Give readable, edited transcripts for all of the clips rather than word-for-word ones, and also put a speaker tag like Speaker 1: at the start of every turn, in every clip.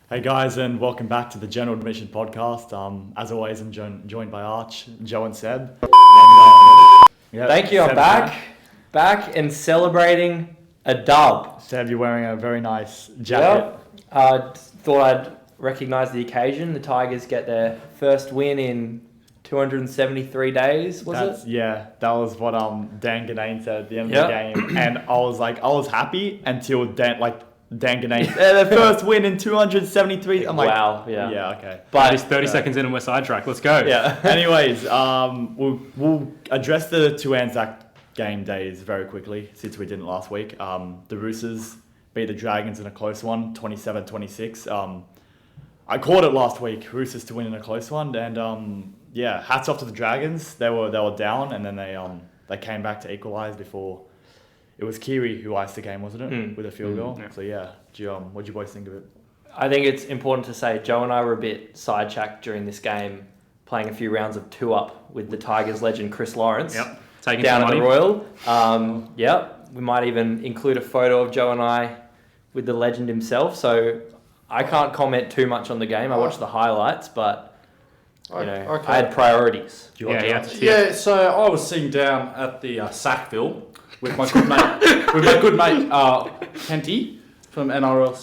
Speaker 1: Hey guys, and welcome back to the General Admission Podcast. As always, I'm joined by Arch, Joe, and Seb.
Speaker 2: Thank you. I'm back and celebrating a dub.
Speaker 1: Seb, you're wearing a very nice jacket.
Speaker 2: Yep. Thought I'd recognise the occasion. The Tigers get their first win in 273 days.
Speaker 1: Yeah, that was what Dan Ganane said at the end of the game, and I was happy until Dan Ganane, their first win in 273. I'm like,
Speaker 2: wow,
Speaker 1: yeah, okay.
Speaker 3: But it's 30 seconds in and we're sidetracked. Let's go.
Speaker 1: Yeah. Anyways, we'll address the two Anzac game days very quickly since we didn't last week. The Roosters beat the Dragons in a close one, 27-26. I called it last week, Roosters to win in a close one, and hats off to the Dragons. They were down, and then they came back to equalise before. It was Kiri who iced the game, wasn't it? With a field goal. Yeah. So what did you boys think of it?
Speaker 2: I think it's important to say Joe and I were a bit sidetracked during this game, playing a few rounds of 2-up with the Tigers legend Chris Lawrence.
Speaker 3: Yep. Taking
Speaker 2: down at the Royal. We might even include a photo of Joe and I with the legend himself. So I can't comment too much on the game. I watched the highlights, but I had priorities.
Speaker 4: So I was sitting down at the Sackville with my good mate, Kenty from NRL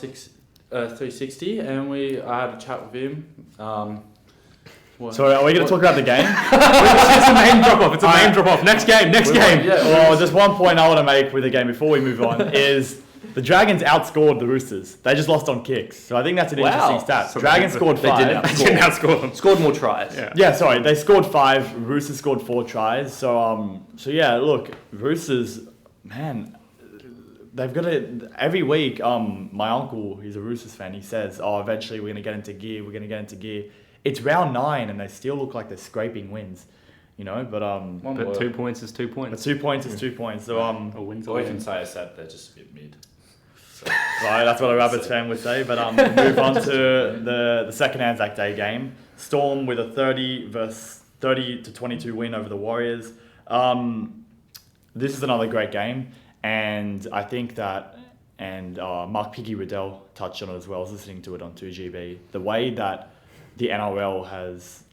Speaker 4: 360, and I had a chat with him.
Speaker 1: Sorry, are we going to talk about the game?
Speaker 3: It's a name drop off. Name drop off. Next game.
Speaker 1: Yeah. Well, just one point I want to make with the game before we move on is the Dragons outscored the Roosters. They just lost on kicks. So I think that's an interesting stat.
Speaker 3: So
Speaker 1: Dragons scored 5.
Speaker 3: They didn't outscore them.
Speaker 2: Scored more tries.
Speaker 1: Sorry. They scored 5. Roosters scored 4 tries. So look, Roosters, man, they've got to, every week, my uncle, he's a Roosters fan, he says, eventually we're going to get into gear. It's round 9 and they still look like they're scraping wins. But
Speaker 3: 2 points is 2 points.
Speaker 1: But 2 points is 2 points. So
Speaker 3: a win's a
Speaker 4: we
Speaker 3: win.
Speaker 4: can say they're just a bit mid. So.
Speaker 1: Right, that's what a Rabbits fan would say. But we'll move on to the second Anzac Day game. Storm with a 30-22 win over the Warriors. This is another great game, and I think that, and Mark Piggy Riddell touched on it as well. I was listening to it on 2GB. The way that the NRL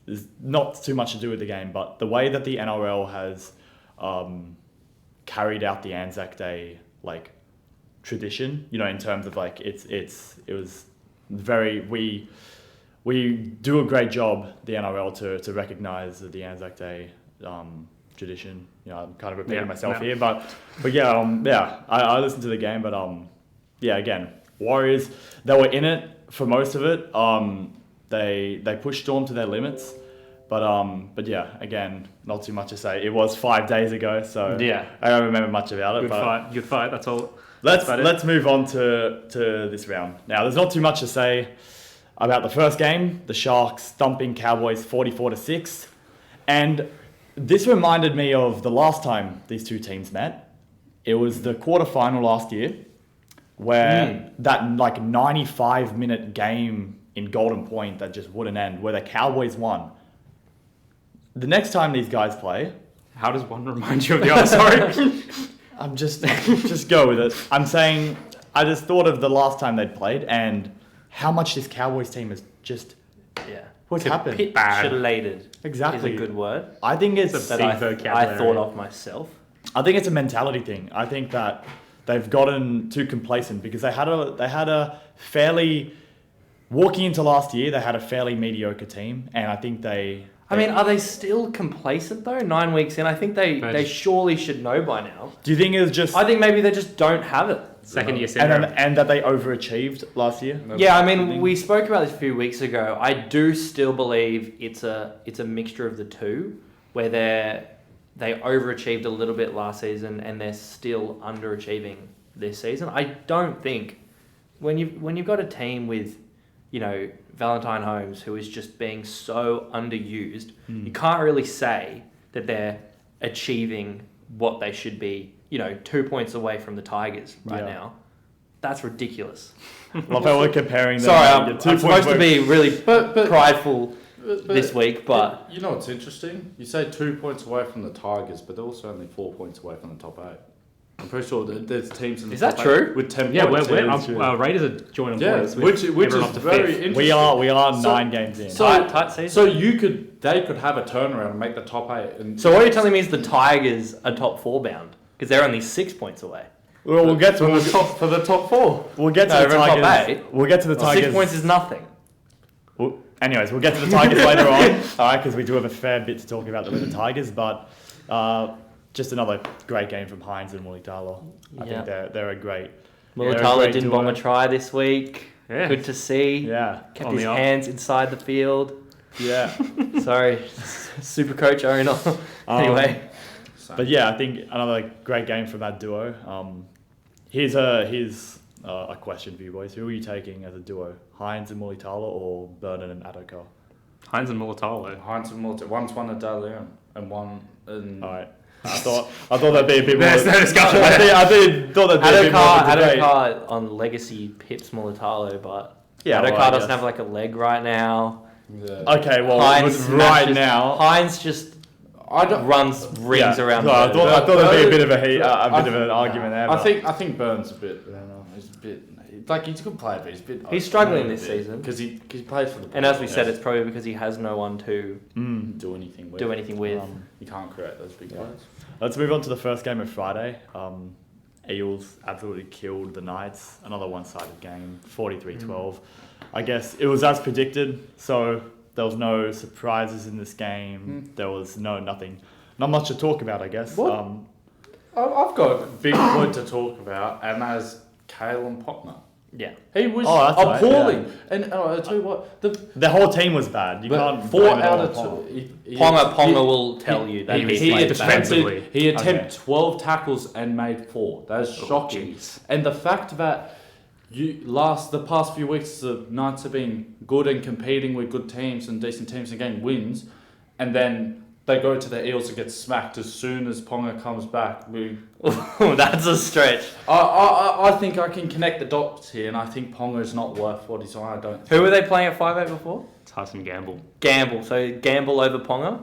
Speaker 1: is not too much to do with the game, but the way that the NRL has carried out the Anzac Day tradition, in terms of it was very we do a great job, the NRL, to recognise the Anzac Day tradition. I'm kind of repeating myself here, but I listened to the game, but again, Warriors, they were in it for most of it. They pushed Storm to their limits, but again, not too much to say. It was 5 days ago, so I don't remember much about it.
Speaker 3: Good fight. That's all.
Speaker 1: Let's move on to this round. Now, there's not too much to say about the first game. The Sharks thumping Cowboys 44-6, and this reminded me of the last time these two teams met. It was the quarterfinal last year, where that 95-minute game in Golden Point that just wouldn't end, where the Cowboys won. The next time these guys play,
Speaker 3: how does one remind you of the other? Sorry.
Speaker 1: I'm just go with it. I'm saying I just thought of the last time they'd played and how much this Cowboys team has just what's happened.
Speaker 2: Capitulated.
Speaker 1: Exactly.
Speaker 2: Is a good word.
Speaker 1: I think it's
Speaker 2: that I thought of myself.
Speaker 1: I think it's a mentality thing. I think that they've gotten too complacent because they had a fairly walking into last year. They had a fairly mediocre team, and I think
Speaker 2: are they still complacent though? 9 weeks in, I think they surely should know by now.
Speaker 1: Do you think it's just?
Speaker 2: I think maybe they just don't have it.
Speaker 3: Second year syndrome.
Speaker 1: And that they overachieved last year.
Speaker 2: We spoke about this a few weeks ago. I do still believe it's a mixture of the two, where they overachieved a little bit last season and they're still underachieving this season. I don't think when you've got a team with Valentine Holmes, who is just being so underused, you can't really say that they're achieving what they should be, 2 points away from the Tigers now. That's ridiculous.
Speaker 1: Love how we're comparing them.
Speaker 2: Sorry, I'm supposed to be really prideful this week, but...
Speaker 4: You know what's interesting? You say 2 points away from the Tigers, but they're also only 4 points away from the top 8. I'm pretty sure that there's teams in the
Speaker 2: Is that
Speaker 4: top
Speaker 2: true?
Speaker 4: eight with 10
Speaker 3: Yeah,
Speaker 4: points.
Speaker 3: we're Raiders are joining
Speaker 4: Yeah,
Speaker 3: points.
Speaker 4: which is
Speaker 3: everyone up to
Speaker 4: very
Speaker 3: fifth.
Speaker 4: interesting.
Speaker 1: We are
Speaker 4: So-
Speaker 1: 9 games in.
Speaker 4: So,
Speaker 2: Tight season.
Speaker 4: so they could have a turnaround and make the top 8. And
Speaker 2: So what you're telling me is the Tigers are top 4 bound because they're only 6 points away.
Speaker 1: we'll get to
Speaker 4: for the top 4.
Speaker 1: we'll get to
Speaker 2: No,
Speaker 1: the
Speaker 2: we're in top
Speaker 1: Tigers.
Speaker 2: 8.
Speaker 1: We'll get to the Tigers.
Speaker 2: 6 points is nothing.
Speaker 1: Anyways, we'll get to the Tigers later on. All right, because we do have a fair bit to talk about with the Tigers, but just another great game from Hines and Mulitalo. I
Speaker 2: Yeah.
Speaker 1: think they're a great. they're a
Speaker 2: Mulatalo
Speaker 1: great
Speaker 2: didn't
Speaker 1: duo.
Speaker 2: bomb a try this week.
Speaker 3: Yeah.
Speaker 2: Good to see.
Speaker 1: Yeah,
Speaker 2: Kept
Speaker 3: On
Speaker 2: his
Speaker 3: the up.
Speaker 2: hands inside the field.
Speaker 1: yeah.
Speaker 2: Sorry, super coach owner. Anyway,
Speaker 1: But yeah, I think another great game from that duo. Here's a question for you boys. Who are you taking as a duo? Hines and Mulitalo or Burnham and Adokar?
Speaker 3: Hines and Mulatalo.
Speaker 4: Heinz and Multi. One's won a De Leon and one in.
Speaker 1: All right. I thought that'd be a bit more.
Speaker 3: There's no discussion.
Speaker 1: I thought that'd be a bit more of a debate.
Speaker 2: Adokar on legacy pips Mulatalo, but
Speaker 1: Yeah,
Speaker 2: Adokar
Speaker 1: well, I
Speaker 2: doesn't
Speaker 1: guess.
Speaker 2: have like a leg right now.
Speaker 4: Yeah.
Speaker 1: Okay, well,
Speaker 2: Hines
Speaker 1: right
Speaker 2: smashes-
Speaker 1: now.
Speaker 2: Hines just
Speaker 4: I don't.
Speaker 2: runs rings
Speaker 1: Yeah.
Speaker 2: around.
Speaker 1: So I
Speaker 2: the
Speaker 1: thought there'd be a bit of a
Speaker 4: I
Speaker 1: bit of an argument there.
Speaker 4: I
Speaker 1: but-
Speaker 4: think Burns a bit. I don't know. He's a bit like he's a good player, but he's a bit.
Speaker 2: He's struggling this season.
Speaker 4: because he plays for the.
Speaker 2: And as we said,
Speaker 4: Bulldogs.
Speaker 2: it's probably because he has no one to
Speaker 4: do anything with.
Speaker 2: do anything with.
Speaker 4: You can't create those big players.
Speaker 1: Let's move on to the first game of Friday. Eels absolutely killed the Knights. Another one-sided game, 43-12. I guess it was as predicted, so there was no surprises in this game. There was nothing. Not much to talk about, I guess.
Speaker 4: What? I've got a big point to talk about, and that's Kalen Potner.
Speaker 2: Yeah.
Speaker 4: He was
Speaker 1: Oh, that's right,
Speaker 4: appalling. And I'll tell you what,
Speaker 1: The whole team was bad. You can't
Speaker 4: 4
Speaker 1: blame it
Speaker 4: out
Speaker 1: all
Speaker 4: of
Speaker 1: on
Speaker 4: 2.
Speaker 2: Ponga will tell you that
Speaker 4: he
Speaker 2: he played
Speaker 3: defensively.
Speaker 2: bad.
Speaker 4: He attempted 12 tackles and made 4. That is shocking.
Speaker 3: jeez.
Speaker 4: And the fact that the past few weeks the Knights have been good and competing with good teams and decent teams and getting wins, and then they go to the Eels and get smacked as soon as Ponga comes back.
Speaker 2: That's a stretch.
Speaker 4: I think I can connect the dots here, and I think Ponga is not worth what he's on. I don't.
Speaker 2: Who were they playing at 5'8" before?
Speaker 3: Tyson Gamble.
Speaker 2: Gamble. So Gamble over Ponga.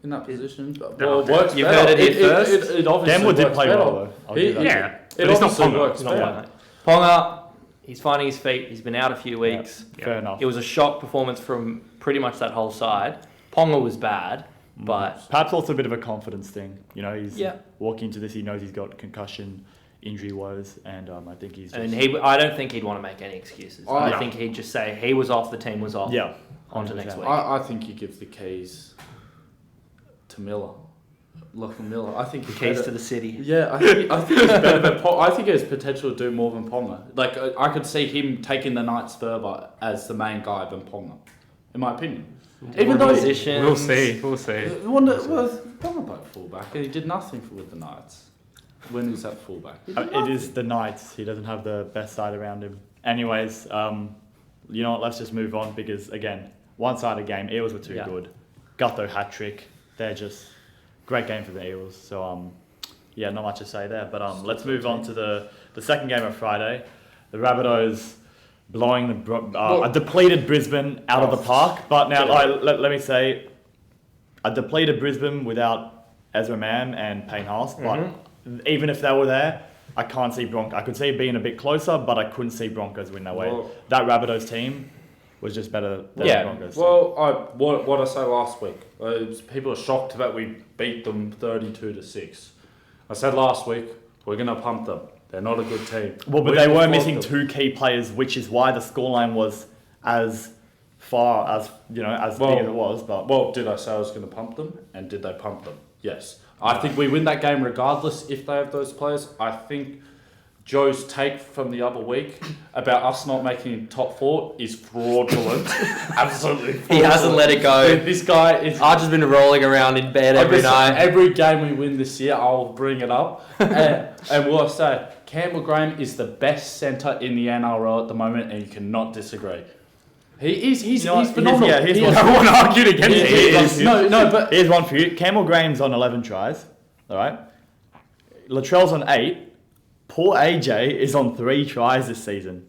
Speaker 4: In that position, but
Speaker 3: No,
Speaker 4: well, it works
Speaker 2: you've
Speaker 4: better.
Speaker 2: heard it here first.
Speaker 4: It obviously
Speaker 1: Gamble did
Speaker 4: works
Speaker 1: play
Speaker 4: better.
Speaker 1: well, though. I'll give that.
Speaker 3: Yeah,
Speaker 4: It
Speaker 3: but it's not
Speaker 4: obviously
Speaker 3: Ponga.
Speaker 4: works
Speaker 3: It's not
Speaker 4: better.
Speaker 2: Ponga, he's finding his feet. He's been out a few weeks.
Speaker 1: Fair enough.
Speaker 2: It was a shock performance from pretty much that whole side. Ponga was bad, but
Speaker 1: Perhaps also a bit of a confidence thing. You know, he's
Speaker 2: Yeah.
Speaker 1: walking into this, he knows he's got concussion, injury woes, and I think he's just...
Speaker 2: and I don't think he'd want to make any excuses. I
Speaker 4: No.
Speaker 2: think he'd just say he was off, the team was off.
Speaker 1: Yeah.
Speaker 2: On to next
Speaker 1: 100%.
Speaker 2: week.
Speaker 4: I think he gives the keys to Miller, Lachlan Miller. I think
Speaker 2: The
Speaker 4: he's
Speaker 2: keys
Speaker 4: better-
Speaker 2: to the city.
Speaker 4: Yeah, I think he's better than Ponga. I think he has potential to do more than Ponga. Like I could see him taking the Knights further as the main guy than Ponga, in my opinion. Even though
Speaker 2: Positions.
Speaker 3: We'll see. We'll see.
Speaker 4: Ponga played fullback and he did nothing with the Knights when he was at fullback. He did
Speaker 1: It is the Knights. He doesn't have the best side around him. Anyways, you know what? Let's just move on because, again, one-sided game. Eels were too
Speaker 2: Yeah.
Speaker 1: good. Gutho hat-trick. They're just great game for the Eels. So, yeah, not much to say there. But let's move on to the second game of Friday. The Rabbitohs blowing a depleted Brisbane out of the park. But now, let me say, a depleted Brisbane without Ezra Mann and Payne Haas. But even if they were there, I can't see Broncos. I could see it being a bit closer, but I couldn't see Broncos win that way.
Speaker 4: Well-
Speaker 1: That Rabbitohs team was just better than the Broncos.
Speaker 4: Well, what I said last week, people are shocked that we beat them 32-6. I said last week we're gonna pump them. They're not a good team.
Speaker 1: Well, but
Speaker 4: We
Speaker 1: they were
Speaker 4: flogged
Speaker 1: missing
Speaker 4: them.
Speaker 1: 2 key players, which is why the scoreline was as far as big as it was. But
Speaker 4: Well, did I say I was going to pump them? And did they pump them? Yes. I think we win that game regardless if they have those players. I think Joe's take from the other week about us not making top 4 is fraudulent. Absolutely fraudulent.
Speaker 2: He hasn't let it go.
Speaker 4: This guy is...
Speaker 2: Archer's been rolling around in bed every night.
Speaker 4: Every game we win this year, I'll bring it up. And we'll say, Campbell Graham is the best centre in the NRL at the moment, and you cannot disagree. He's phenomenal.
Speaker 1: here's
Speaker 4: He
Speaker 1: one.
Speaker 4: is-
Speaker 3: No one argued against it.
Speaker 4: No, but
Speaker 1: Here's one for you. Campbell Graham's on 11 tries. All right. Latrell's on 8. Poor AJ is on 3 tries this season.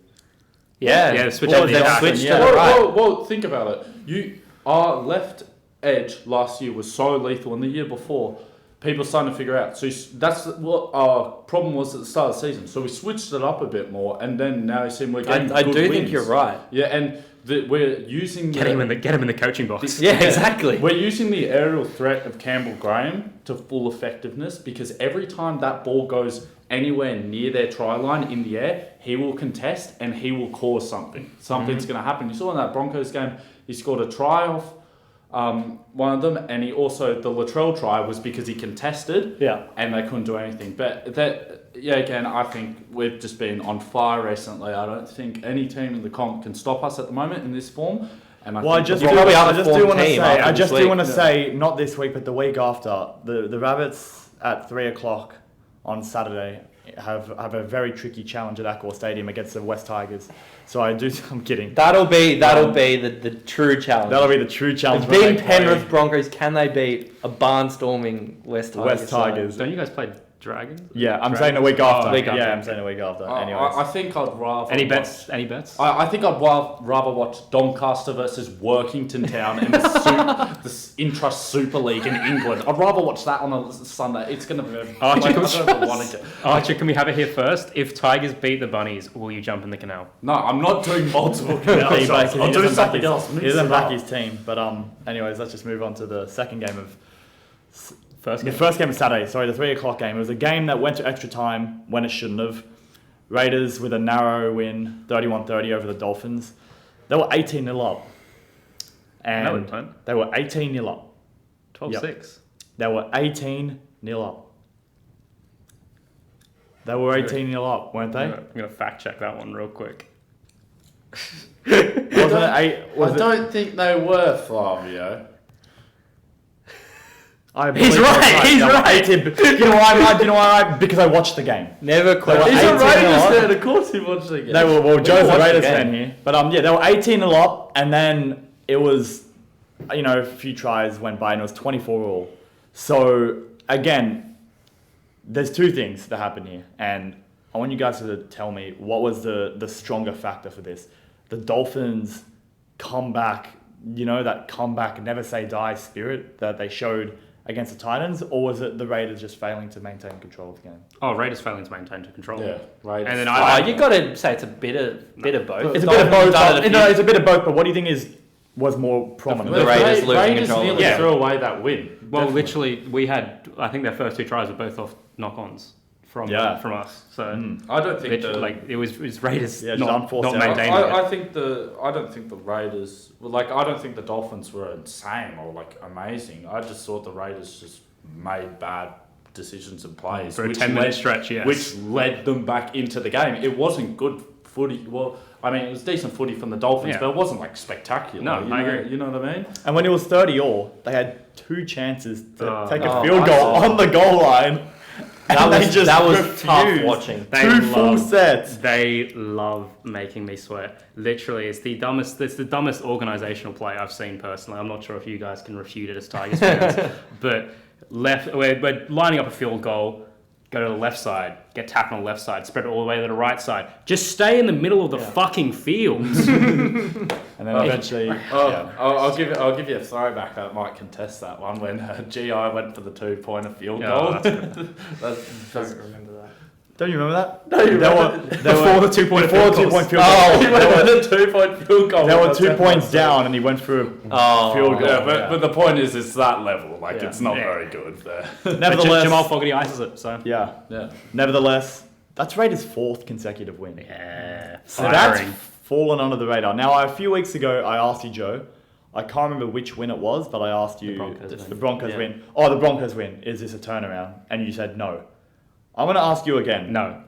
Speaker 3: Yeah, switch
Speaker 1: Well,
Speaker 3: up the
Speaker 1: they've
Speaker 3: attack.
Speaker 1: switched
Speaker 2: Yeah.
Speaker 1: to the right.
Speaker 4: Well, think about it. Our left edge last year was so lethal, and the year before, people are starting to figure out. So that's what our problem was at the start of the season. So we switched it up a bit more, and then now you see we're getting
Speaker 2: I
Speaker 4: good
Speaker 2: do
Speaker 4: wins.
Speaker 2: think you're right.
Speaker 4: Yeah, and we're using
Speaker 3: Get him in the coaching box.
Speaker 2: Yeah, exactly.
Speaker 4: We're using the aerial threat of Campbell Graham to full effectiveness, because every time that ball goes anywhere near their try line in the air, he will contest and he will cause something. Something's going to happen. You saw in that Broncos game, he scored a try off one of them, and he also, the Latrell try was because he contested, and they couldn't do anything. But again, I think we've just been on fire recently. I don't think any team in the comp can stop us at the moment in this form. And I just do
Speaker 1: want to say, not this week, but the week after, the Rabbits at 3:00 on Saturday have a very tricky challenge at Accor Stadium against the West Tigers. So I'm kidding.
Speaker 2: That'll be the true challenge.
Speaker 1: That'll be the true challenge.
Speaker 2: Being Penrith Broncos, can they beat a barnstorming West Tigers?
Speaker 3: Don't you guys play Dragons?
Speaker 1: Yeah, I'm saying a week after.
Speaker 3: I'm
Speaker 1: saying a week after.
Speaker 4: I think I'd rather...
Speaker 3: Any bets?
Speaker 4: I think I'd rather watch Doncaster versus Workington Town in the Intrust Super League in England. I'd rather watch that on a Sunday. It's going to be...
Speaker 3: Archer, can we have it here first? If Tigers beat the Bunnies, will you jump in the canal?
Speaker 4: No, I'm not doing multiple canal shots. I'll do something else.
Speaker 1: He doesn't back his team. But anyways, let's just move on to the second game of... The first game of Saturday, the 3:00 game. It was a game that went to extra time when it shouldn't have. Raiders with a narrow win, 31-30 over the Dolphins. They were 18-0 up. And they were 18-0 up.
Speaker 3: 12-6.
Speaker 1: They were 18-0 up. They were 18-0 up, weren't they?
Speaker 3: I'm going to fact check that one real quick.
Speaker 4: I don't think they were, Flavio.
Speaker 2: He's right.
Speaker 1: You know why I'm right? Because I watched the game.
Speaker 2: Never question.
Speaker 4: He's a Raiders fan. Of course he watched the game.
Speaker 1: Joe's a Raiders fan here. But they were 18-0 up, and then it was, a few tries went by, and it was 24-all. So again, there's two things that happened here, and I want you guys to tell me what was the stronger factor for this. The Dolphins comeback, that comeback, never say die spirit that they showed against the Titans, or was it the Raiders just failing to maintain control of the game?
Speaker 3: Oh, Raiders failing to maintain control.
Speaker 4: Yeah, Raiders.
Speaker 3: And then
Speaker 2: you got to say it's a bit of both.
Speaker 1: It's a bit of both. It's a bit of both. But what do you think was more prominent?
Speaker 2: The Raiders losing control.
Speaker 4: Nearly threw away that win.
Speaker 3: Well,
Speaker 4: Definitely.
Speaker 3: literally, we had, I think their first two tries were both off knock-ons from us. So
Speaker 4: I don't think
Speaker 3: it was Raiders
Speaker 1: not
Speaker 3: maintaining
Speaker 4: I don't think the Raiders I don't think the Dolphins were insane or amazing. I just thought the Raiders just made bad decisions and plays
Speaker 3: for a 10-minute stretch,
Speaker 4: which led them back into the game. It wasn't good footy. Well, I mean, it was decent footy from the Dolphins, but it wasn't spectacular.
Speaker 3: No, I agree.
Speaker 4: You know what I mean?
Speaker 1: And when it was 30-all, they had two chances to take a field goal on the goal line.
Speaker 2: That was tough watching.
Speaker 1: Two full sets.
Speaker 3: They love making me sweat. Literally, it's the dumbest organisational play I've seen personally. I'm not sure if you guys can refute it as Tigers fans, but we're lining up a field goal. Go to the left side, get tapped on the left side, spread it all the way to the right side. Just stay in the middle of the fucking field.
Speaker 1: And then eventually,
Speaker 4: I'll give you a throwback. I might contest that one when GI went for the 2-pointer field goal.
Speaker 2: Don't remember that.
Speaker 1: Don't you remember that?
Speaker 4: No, you
Speaker 3: before the 2-point field goal.
Speaker 4: He went for the 2-point field goal.
Speaker 1: There were 2 points down, and he went for a field goal.
Speaker 4: Yeah, but the point is, it's that level. It's not very good there.
Speaker 1: Nevertheless,
Speaker 3: Jamal Fogarty ices it. So
Speaker 1: yeah. Nevertheless, that's Raiders' 4th consecutive win.
Speaker 3: Yeah.
Speaker 1: So that's fallen under the radar. Now, a few weeks ago, I asked you, Joe. I can't remember which win it was, but I asked you the Broncos win. Oh, the Broncos win. Is this a turnaround? And you said no. I'm going to ask you again.
Speaker 3: No.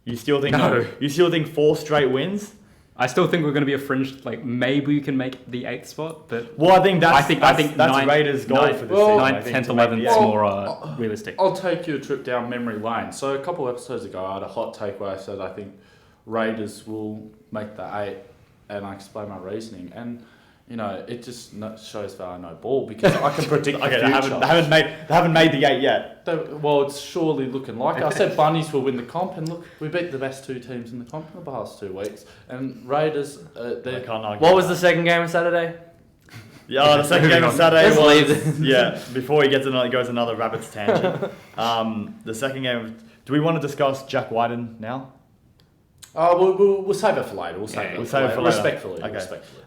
Speaker 1: You still think no? You still think 4 straight wins?
Speaker 3: I still think we're going to be a fringe. Maybe we can make the 8th spot, but
Speaker 1: I think that's
Speaker 3: ninth,
Speaker 1: Raiders' goal for this season.
Speaker 3: 9th, 10th, 11th is more realistic.
Speaker 4: I'll take you a trip down memory lane. So a couple of episodes ago, I had a hot take where I said I think Raiders will make the 8, and I explained my reasoning. And it just shows that I know ball because I can predict the future.
Speaker 1: They haven't made the 8 yet.
Speaker 4: It's surely looking like it. I said Bunnies will win the comp, and look, we beat the best 2 teams in the comp in the past 2 weeks. And Raiders,
Speaker 1: I can't argue.
Speaker 2: What was the second game on Saturday?
Speaker 1: Yeah, the second game of Saturday
Speaker 2: Let's
Speaker 1: was
Speaker 2: leave
Speaker 1: before he goes another rabbit's tangent. The second game. Do we want to discuss Jack Whiten now?
Speaker 4: We'll save it for later. We'll save it for later.
Speaker 1: Respectfully.
Speaker 4: Okay.
Speaker 1: Respectfully.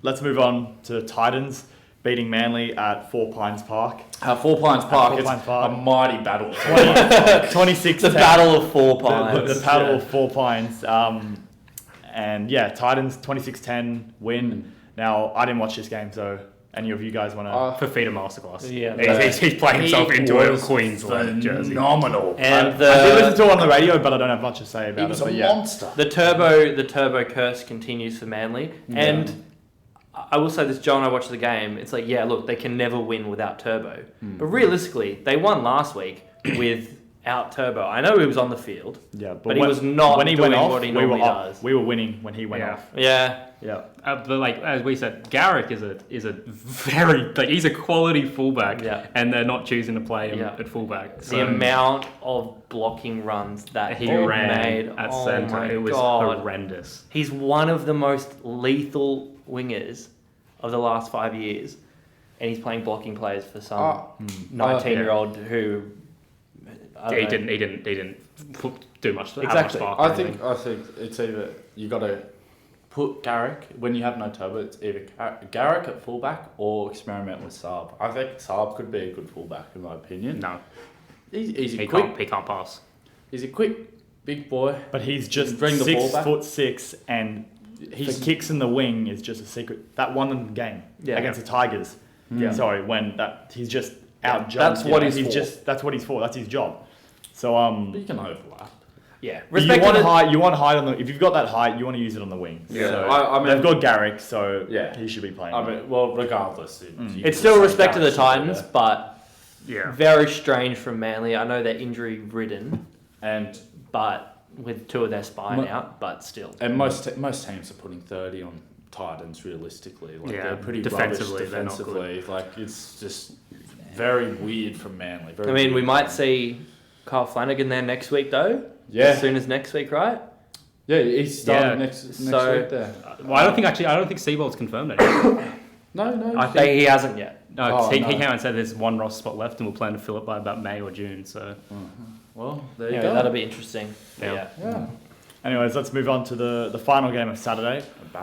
Speaker 1: Let's move on to Titans beating Manly at 4 Pines Park.
Speaker 4: 4 Pines Park.
Speaker 1: Four Pines Park.
Speaker 4: A mighty battle.
Speaker 1: 26.
Speaker 2: The Battle of 4 Pines.
Speaker 1: The Battle of 4 Pines. And yeah, Titans 26-10 win. Now, I didn't watch this game, so any of you guys want to...
Speaker 3: Fafita masterclass.
Speaker 2: Yeah.
Speaker 3: He's playing himself into a Queensland jersey.
Speaker 4: Phenomenal.
Speaker 2: And
Speaker 1: I did listen to it on the radio, but I don't have much to say about
Speaker 4: He
Speaker 1: it.
Speaker 4: was
Speaker 1: But
Speaker 4: a
Speaker 1: yeah.
Speaker 4: monster.
Speaker 2: The turbo curse continues for Manly. And I will say this, Joe and I watched the game. It's like, yeah, look, they can never win without Turbo. But realistically, they won last week without Turbo. I know he was on the field,
Speaker 1: Yeah,
Speaker 2: but he was not
Speaker 1: when he
Speaker 2: doing
Speaker 1: went off,
Speaker 2: what he
Speaker 1: we were
Speaker 2: normally
Speaker 1: up.
Speaker 2: does.
Speaker 1: We were winning when he went
Speaker 3: Yeah.
Speaker 1: off.
Speaker 2: Yeah.
Speaker 1: Yeah.
Speaker 3: But like as we said, Garrick is a very he's a quality fullback, and they're not choosing to play him at fullback. So
Speaker 2: The amount of blocking runs that
Speaker 3: he
Speaker 2: he
Speaker 3: ran
Speaker 2: made
Speaker 3: at
Speaker 2: oh
Speaker 3: centre,
Speaker 2: my
Speaker 3: it was
Speaker 2: God.
Speaker 3: horrendous.
Speaker 2: He's one of the most lethal wingers of the last 5 years, and he's playing blocking players for some 19-year-old who.
Speaker 3: He didn't do much. To have
Speaker 2: Exactly.
Speaker 3: much spark,
Speaker 4: I think it's either you got to put Garrick when you have no Turbo. It's either Garrick at fullback or experiment with Saab. I think Saab could be a good fullback in my opinion.
Speaker 3: No,
Speaker 4: He's
Speaker 3: he
Speaker 4: quick.
Speaker 3: can't pass.
Speaker 4: He's a quick big boy.
Speaker 1: But he's just
Speaker 4: Bring the ball back.
Speaker 1: 6'6", and the kicks in the wing is just a secret. That won them the game against the Tigers.
Speaker 2: Yeah.
Speaker 1: Sorry, he's just out.
Speaker 2: That's what he's for.
Speaker 1: That's what he's for. That's his job. So
Speaker 4: But you can overlap.
Speaker 2: Yeah.
Speaker 1: but you want height. You want height on the. If you've got that height, you want to use it on the wing.
Speaker 4: Yeah.
Speaker 1: So
Speaker 4: I mean,
Speaker 1: they've got Garrick, so
Speaker 4: Yeah.
Speaker 1: he should be playing.
Speaker 4: I mean, well, regardless, you
Speaker 2: It's
Speaker 4: can
Speaker 2: still
Speaker 4: say
Speaker 2: respect to the
Speaker 4: Garrick should be
Speaker 2: Titans,
Speaker 4: there.
Speaker 2: but
Speaker 3: Yeah,
Speaker 2: very strange from Manly. I know they're injury ridden,
Speaker 4: and
Speaker 2: but with 2 of their spine out, but still.
Speaker 4: most teams are putting 30 on Titans realistically. Like
Speaker 3: Yeah,
Speaker 4: they're pretty
Speaker 3: defensively,
Speaker 4: rubbish
Speaker 3: they're not
Speaker 4: defensively. Like it's just very weird from Manly.
Speaker 2: I mean, we might see Kyle Flanagan there next week, though.
Speaker 4: Yeah.
Speaker 2: As soon as next week, right?
Speaker 4: Yeah, he's starting
Speaker 3: Yeah.
Speaker 4: next
Speaker 2: So-
Speaker 4: week there.
Speaker 3: well, I don't think Seabold's confirmed it.
Speaker 4: No.
Speaker 2: I think he hasn't yet.
Speaker 3: No,
Speaker 4: Oh,
Speaker 3: he
Speaker 4: no.
Speaker 3: came out and said there's one roster spot left, and we'll plan to fill it by about May or June. So
Speaker 4: Well, there you
Speaker 2: Yeah,
Speaker 4: go.
Speaker 2: that'll be interesting.
Speaker 3: Yeah.
Speaker 4: Yeah.
Speaker 1: Anyways, let's move on to the final game of Saturday,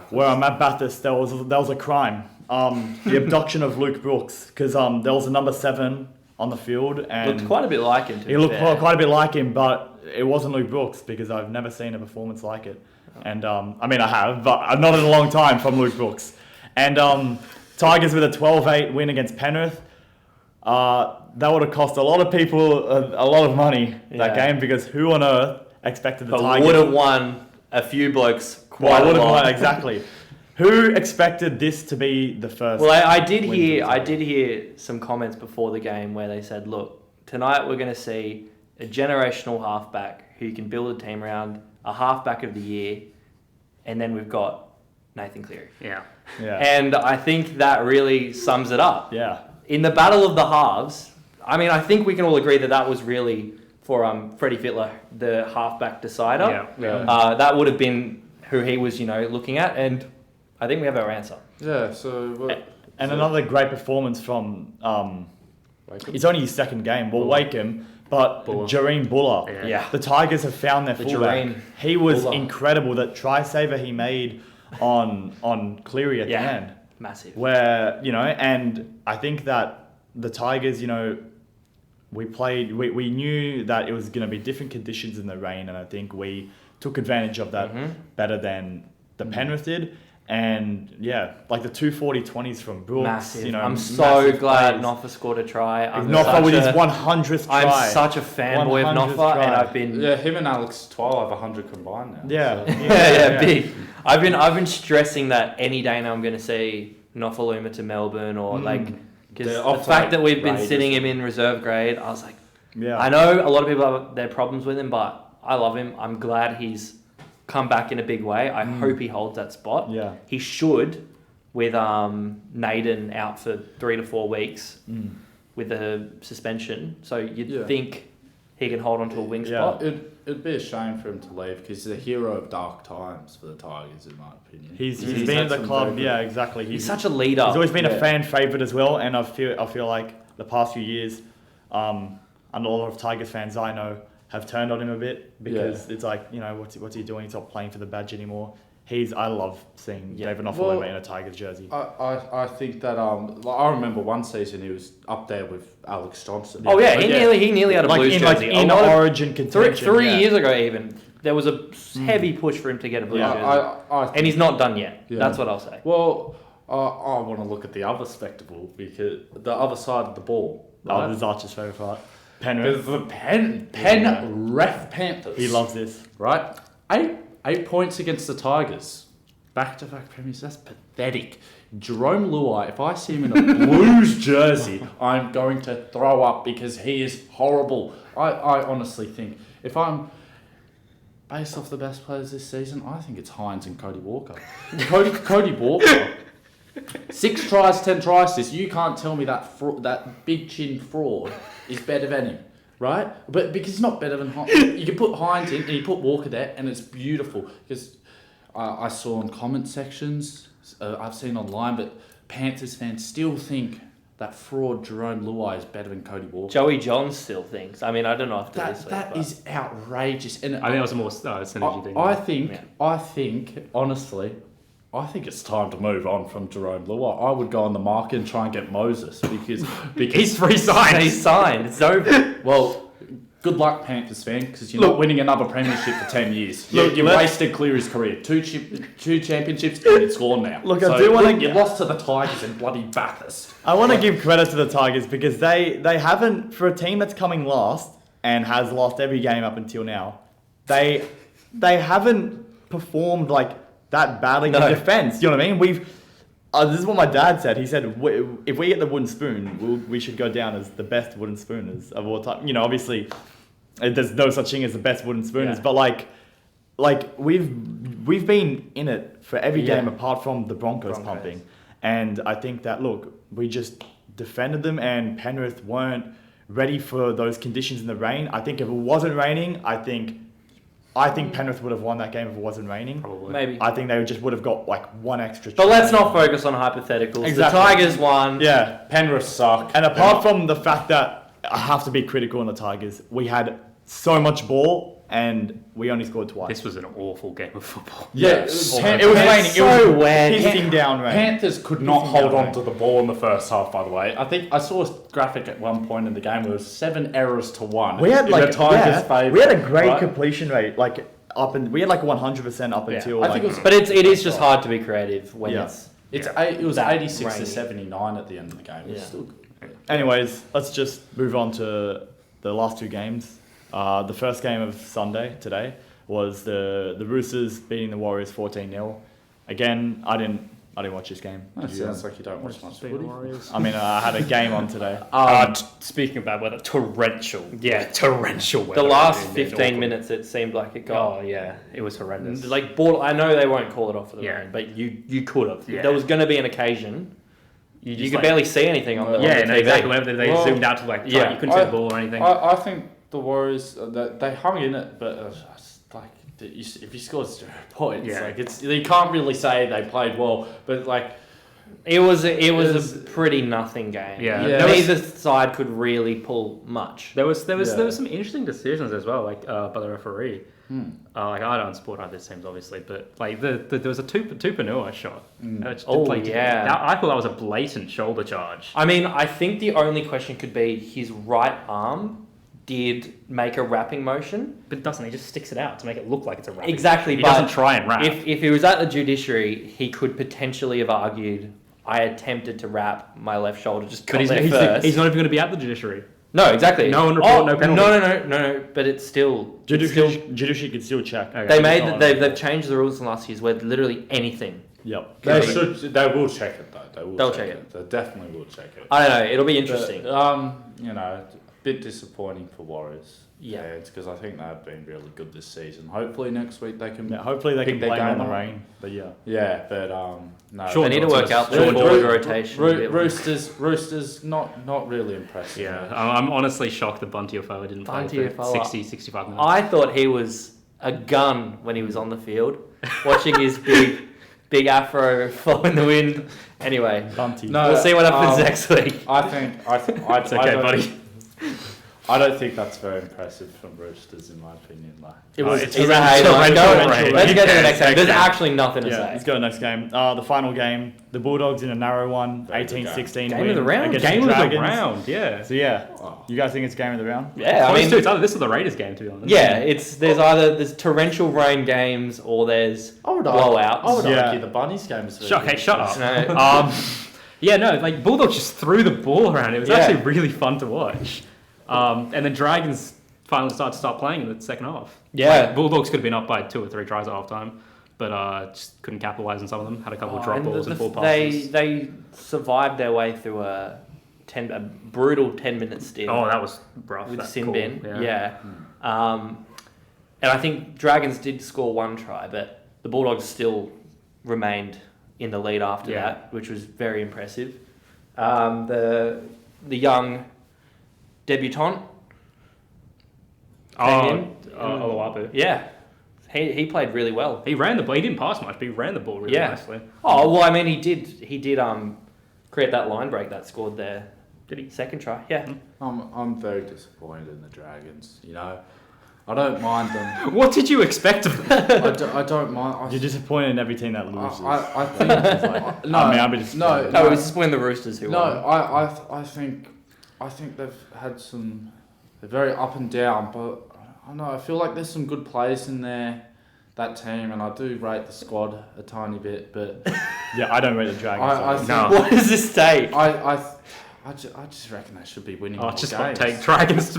Speaker 1: where I'm at Bathurst. There was a crime. The abduction of Luke Brooks, because there was a number 7 on the field, and
Speaker 2: Looked quite a bit like him. To
Speaker 1: he
Speaker 2: be
Speaker 1: looked
Speaker 2: fair.
Speaker 1: quite a bit like him, but it wasn't Luke Brooks because I've never seen a performance like it. And I mean, I have, but not in a long time from Luke Brooks. And Tigers with a 12-8 win against Penrith. That would have cost a lot of people a lot of money that
Speaker 2: Yeah.
Speaker 1: game, because who on earth expected the
Speaker 2: But
Speaker 1: Tigers?
Speaker 2: would have won a few blokes
Speaker 1: Well,
Speaker 2: quite
Speaker 1: I would
Speaker 2: a
Speaker 1: have
Speaker 2: lot.
Speaker 1: won, exactly. Who expected this to be the first?
Speaker 2: Well, I did
Speaker 1: win
Speaker 2: hear
Speaker 1: for the
Speaker 2: I
Speaker 1: Tigers?
Speaker 2: did hear some comments before the game where they said, "Look, tonight we're going to see a generational halfback who can build a team around, a halfback of the year, and then we've got Nathan Cleary."
Speaker 3: yeah,
Speaker 1: Yeah.
Speaker 2: And I think that really sums it up.
Speaker 1: Yeah.
Speaker 2: In the battle of the halves, I mean, I think we can all agree that that was really for Freddie Fittler, the halfback decider.
Speaker 3: yeah.
Speaker 2: That would have been who he was, looking at, and I think we have our answer.
Speaker 4: Yeah. So.
Speaker 1: And another great performance from
Speaker 4: Wakeham?
Speaker 1: it's only his second game. Well, Wakeham, but
Speaker 3: Buller.
Speaker 1: Jareen Buller.
Speaker 3: Yeah.
Speaker 2: Yeah.
Speaker 1: The Tigers have found their
Speaker 2: The
Speaker 1: fullback.
Speaker 2: Jareen
Speaker 1: He was
Speaker 2: Buller.
Speaker 1: incredible. That try saver he made on Cleary at the
Speaker 2: Yeah.
Speaker 1: end,
Speaker 2: Massive.
Speaker 1: where and I think that the Tigers, we knew that it was going to be different conditions in the rain, and I think we took advantage of that better than the Penrith did. And yeah, like the 240-20s from Brooks.
Speaker 2: Massive. I'm
Speaker 1: massive
Speaker 2: so glad
Speaker 1: plays.
Speaker 2: Noffa scored a try.
Speaker 1: Noffa with his 100th try.
Speaker 2: I'm such a fanboy of
Speaker 1: 100th
Speaker 2: Noffa, and
Speaker 1: try.
Speaker 2: I've been
Speaker 4: Yeah, him and Alex Twile have 100 combined now.
Speaker 1: Yeah.
Speaker 4: So.
Speaker 2: yeah, big. I've been stressing that any day now I'm going to see Nofaluma to Melbourne or because
Speaker 4: The
Speaker 2: the
Speaker 4: off-late
Speaker 2: fact that we've been
Speaker 4: Raiders.
Speaker 2: sitting him in reserve grade, I was like,
Speaker 1: Yeah.
Speaker 2: I know a lot of people have their problems with him, but I love him. I'm glad he's come back in a big way. I hope he holds that spot.
Speaker 1: Yeah.
Speaker 2: He should, with Naden out for 3 to 4 weeks with a suspension. So you'd
Speaker 4: Yeah.
Speaker 2: think he can hold on to a wing
Speaker 1: Yeah.
Speaker 2: spot.
Speaker 4: It'd be a shame for him to leave because he's a hero of dark times for the Tigers, in my opinion.
Speaker 1: He's
Speaker 4: He's
Speaker 1: been
Speaker 4: had
Speaker 1: at the
Speaker 4: some
Speaker 1: club.
Speaker 4: very
Speaker 1: Yeah,
Speaker 4: good-
Speaker 1: exactly.
Speaker 2: He's such a leader.
Speaker 1: He's always been a
Speaker 4: Yeah.
Speaker 1: fan favourite as well, and I feel like the past few years, and a lot of Tigers fans I know have turned on him a bit because it's like, you know, what's he doing? He's not playing for the badge anymore. I love seeing David Nofaluma in a Tigers jersey.
Speaker 4: I think that I remember one season he was up there with Alex Johnson.
Speaker 2: Oh yeah,
Speaker 1: But
Speaker 2: he nearly had a
Speaker 1: like
Speaker 2: Blues
Speaker 1: in
Speaker 2: jersey.
Speaker 1: in
Speaker 2: A lot of-
Speaker 1: Origin contention.
Speaker 2: three
Speaker 1: yeah.
Speaker 2: years ago even there was a heavy push for him to get a Blues jersey, and he's not done yet.
Speaker 4: Yeah.
Speaker 2: That's what I'll say.
Speaker 4: Well, I want to look at the other spectacle because the other side of the ball.
Speaker 1: Oh,
Speaker 4: Right?
Speaker 1: this is Archer's favourite part. Penrith.
Speaker 4: The Penrith Panthers.
Speaker 1: He loves this.
Speaker 4: Right? 8 points against the Tigers. Back-to-back premiers. That's pathetic. Jerome Luai, if I see him in a Blues jersey, I'm going to throw up because he is horrible. I honestly think if I'm based off the best players this season, I think it's Hines and Cody Walker. Cody Walker, 6 tries, 10 tries this. You can't tell me that big chin fraud is better than him. Right? But because he's not better than Hines. You can put Hines in and you put Walker there and it's beautiful. Because I saw in comment sections, I've seen online, but Panthers fans still think that fraud Jerome Luai is better than Cody Walker.
Speaker 2: Joey Johns still thinks. I mean, I don't know if
Speaker 4: That is outrageous. And
Speaker 3: I think that was a more synergy thing.
Speaker 4: I think, honestly, I think it's time to move on from Jerome Luai. I would go on the market and try and get Moses because
Speaker 3: He's free signed.
Speaker 2: He's signed. It's over.
Speaker 4: well, good luck, Panthers fan, because you're not winning another premiership for 10 years. You
Speaker 1: let's-
Speaker 4: wasted Cleary's career. Two championships and it's gone now.
Speaker 1: Look, I do wanna-
Speaker 4: You lost to the Tigers in bloody Bathurst.
Speaker 1: I want to give credit to the Tigers because they haven't, for a team that's coming last and has lost every game up until now, they haven't performed like that badly in defence. You know what I mean? This is what my dad said. He said, if we get the wooden spoon, we should go down as the best wooden spooners of all time. You know, obviously, there's no such thing as the best wooden spooners, but like we've been in it for every game apart from the Broncos pumping. And I think that, look, we just defended them and Penrith weren't ready for those conditions in the rain. I think if it wasn't raining, I think Penrith would have won that game if it wasn't raining.
Speaker 3: Probably.
Speaker 2: Maybe.
Speaker 1: I think they just would have got like one extra
Speaker 2: But
Speaker 1: try.
Speaker 2: let's not focus on hypotheticals.
Speaker 1: Exactly.
Speaker 2: The Tigers won.
Speaker 1: Yeah.
Speaker 4: Penrith suck.
Speaker 1: And apart from the fact that I have to be critical on the Tigers, we had so much ball and we only scored twice.
Speaker 3: This was an awful game of football.
Speaker 4: Yeah,
Speaker 1: it was raining. It was pissing down rain.
Speaker 4: Panthers could not
Speaker 1: Pissing
Speaker 4: hold
Speaker 1: down
Speaker 4: on
Speaker 1: rain.
Speaker 4: to the ball in the first half, by the way. I think I saw a graphic at one point in the game where it was 7 errors to 1.
Speaker 1: We had
Speaker 4: in
Speaker 1: like
Speaker 4: the Tigers' favour,
Speaker 1: we had a great
Speaker 4: right?
Speaker 1: completion rate, like we had like 100% up until
Speaker 4: I
Speaker 1: like,
Speaker 4: think it was
Speaker 2: But it is just hard to be creative when it's
Speaker 4: it was
Speaker 2: That
Speaker 4: 86 to
Speaker 2: rainy.
Speaker 4: 79 at the end of the game. It was
Speaker 2: Yeah.
Speaker 4: still good.
Speaker 1: Anyways, let's just move on to the last 2 games. The first game of Sunday today was the Roosters beating the Warriors 14-0. Again, I didn't watch this game.
Speaker 4: That sounds like you don't watch much footy.
Speaker 1: I mean, I had a game on today.
Speaker 3: Speaking of bad weather, torrential. Yeah, torrential weather.
Speaker 2: the last
Speaker 3: in
Speaker 2: 15
Speaker 3: Auckland.
Speaker 2: minutes. It seemed like it got
Speaker 3: Oh yeah, it was horrendous.
Speaker 2: like I know they won't call it off for the rain, but you could have.
Speaker 3: Yeah.
Speaker 2: There was going to be an occasion. You
Speaker 3: just,
Speaker 2: could
Speaker 3: like-
Speaker 2: barely see anything on the
Speaker 3: yeah,
Speaker 2: on the
Speaker 3: no,
Speaker 2: TV.
Speaker 3: exactly. Whenever they
Speaker 4: Well,
Speaker 3: zoomed out to like,
Speaker 2: yeah.
Speaker 3: you couldn't see the ball or anything.
Speaker 4: I think the Warriors they hung in it, but it's like if you scored 0 points,
Speaker 3: Yeah.
Speaker 4: like it's you can't really say they played well. But like
Speaker 2: It was a
Speaker 4: was-
Speaker 2: pretty nothing game.
Speaker 3: Yeah.
Speaker 4: Yeah.
Speaker 2: Neither side could really pull much.
Speaker 3: There was
Speaker 4: Yeah.
Speaker 3: some interesting decisions as well, like by the referee. Like I don't support either teams, obviously, but like there was a Tupanua shot.
Speaker 2: Oh, yeah.
Speaker 3: I thought that was a blatant shoulder charge.
Speaker 2: I mean, I think the only question could be his right arm did make a wrapping motion.
Speaker 3: But doesn't he just sticks it out to make it look like it's a wrap?
Speaker 2: Exactly,
Speaker 3: He
Speaker 2: but
Speaker 3: doesn't try and wrap.
Speaker 2: If he was at the judiciary, he could potentially have argued, I attempted to wrap my left shoulder, just
Speaker 3: but
Speaker 2: got
Speaker 3: he's,
Speaker 2: there
Speaker 3: he's,
Speaker 2: first.
Speaker 3: he's not even going to be at the judiciary.
Speaker 2: No, exactly.
Speaker 3: No one report, no penalty.
Speaker 2: No, but it's still...
Speaker 1: Judiciary could still check.
Speaker 3: Okay.
Speaker 2: They've changed the rules in the last years where literally anything.
Speaker 1: Yep.
Speaker 4: they will check it though.
Speaker 2: They'll check it.
Speaker 4: They definitely will check it.
Speaker 2: I don't know, it'll be interesting.
Speaker 4: But, you know, bit disappointing for Warriors.
Speaker 2: Yeah.
Speaker 4: It's because I think they've been really good this season. Hopefully next week they can.
Speaker 1: Yeah, hopefully they
Speaker 4: pick
Speaker 1: can
Speaker 4: their
Speaker 1: blame it on
Speaker 4: game
Speaker 1: the
Speaker 4: up.
Speaker 1: rain. But yeah.
Speaker 4: Yeah, but no.
Speaker 3: Sure,
Speaker 2: They need to work out the
Speaker 4: Ro-
Speaker 2: forward
Speaker 4: Ro-
Speaker 2: rotation. a bit.
Speaker 4: Roosters, not really impressive.
Speaker 3: Yeah, I'm honestly shocked that Bunty Afoa didn't play
Speaker 2: Bunty
Speaker 3: for
Speaker 2: Afoa.
Speaker 3: 60, 65 minutes.
Speaker 2: I thought he was a gun when he was on the field, watching his big afro flow in the wind. Anyway,
Speaker 1: Bunty.
Speaker 4: No,
Speaker 2: we'll see what happens next week.
Speaker 4: I think
Speaker 3: It's okay, buddy.
Speaker 4: I don't think that's very impressive from Roosters, in my opinion. Like,
Speaker 2: He's
Speaker 3: it's
Speaker 2: a hater.
Speaker 3: torrential rain.
Speaker 2: Let's go to the next game. There's
Speaker 3: Okay.
Speaker 2: actually nothing to
Speaker 1: Yeah,
Speaker 2: say.
Speaker 1: let's go to the next game. The final game, the Bulldogs in a narrow one,
Speaker 4: Very good
Speaker 1: 18-16
Speaker 2: Game
Speaker 1: win
Speaker 2: of the round.
Speaker 1: against
Speaker 3: Game
Speaker 1: the
Speaker 3: of the
Speaker 1: Dragons.
Speaker 3: round, yeah.
Speaker 1: So yeah,
Speaker 4: oh,
Speaker 1: you guys think it's game of the round?
Speaker 2: Yeah, I
Speaker 3: Close
Speaker 2: mean,
Speaker 3: to each other. This is the Raiders game, to be honest.
Speaker 2: yeah, there's torrential rain games or there's
Speaker 4: I would
Speaker 2: blowouts.
Speaker 4: argue the Bunnies game is very
Speaker 3: Okay,
Speaker 4: good.
Speaker 3: shut up.
Speaker 2: No.
Speaker 3: Yeah, no, like Bulldogs just threw the ball around. It was
Speaker 2: Yeah.
Speaker 3: actually really fun to watch. And then Dragons finally started to start playing in the second half.
Speaker 2: Yeah.
Speaker 3: Like, Bulldogs could have been up by 2 or 3 tries at half time, but just couldn't capitalise on some of them. Had a couple of drop balls and 4 passes.
Speaker 2: They survived their way through a brutal 10-minute stint
Speaker 3: Oh, that was rough.
Speaker 2: with
Speaker 3: that
Speaker 2: sin
Speaker 3: call.
Speaker 2: bin.
Speaker 3: Yeah.
Speaker 2: Yeah. And I think Dragons did score 1 try, but the Bulldogs still remained in the lead after
Speaker 3: Yeah.
Speaker 2: that, which was very impressive. The young debutant. came in.
Speaker 3: Oluwapu.
Speaker 2: Yeah. He played really well.
Speaker 3: He ran the ball. He didn't pass much, but he ran the ball really
Speaker 2: Yeah.
Speaker 3: nicely.
Speaker 2: Oh, well, I mean, he did create that line break that scored their
Speaker 3: Did he?
Speaker 2: second try. Yeah.
Speaker 4: I'm very disappointed in the Dragons. You know, I don't mind them.
Speaker 3: What did you expect of them?
Speaker 4: I don't mind.
Speaker 1: You're disappointed in every team that loses.
Speaker 4: I think no.
Speaker 1: I mean, I'd be disappointed.
Speaker 2: No, it was just when the Roosters who
Speaker 4: No,
Speaker 2: won.
Speaker 4: I think they've had some. They're very up and down, but I don't know. I feel like there's some good players in there, that team, and I do rate the squad a tiny bit. But
Speaker 1: Yeah, I don't rate the Dragons.
Speaker 4: I
Speaker 1: so-
Speaker 3: No.
Speaker 2: What does this take?
Speaker 4: I just reckon they should be winning.
Speaker 3: Oh,
Speaker 4: more
Speaker 3: just
Speaker 4: games.
Speaker 3: take Dragons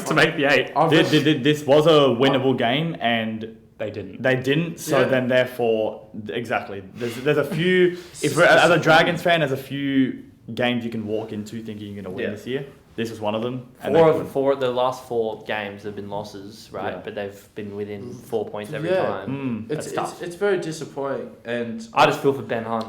Speaker 3: to make the 8.
Speaker 4: I've just-
Speaker 1: This was a winnable game, and
Speaker 3: They didn't.
Speaker 1: they didn't. So
Speaker 4: Yeah.
Speaker 1: then, therefore, exactly. There's a few. If we're, as a Dragons fan, there's a few games you can walk into thinking you're gonna win
Speaker 3: Yeah.
Speaker 1: this year. This was one of them. And
Speaker 2: The last 4 games have been losses, right?
Speaker 1: Yeah.
Speaker 2: But they've been within 4 points every
Speaker 4: Yeah.
Speaker 2: time.
Speaker 1: Mm.
Speaker 2: That's tough.
Speaker 4: It's very disappointing, and
Speaker 2: I just feel for Ben Hunt.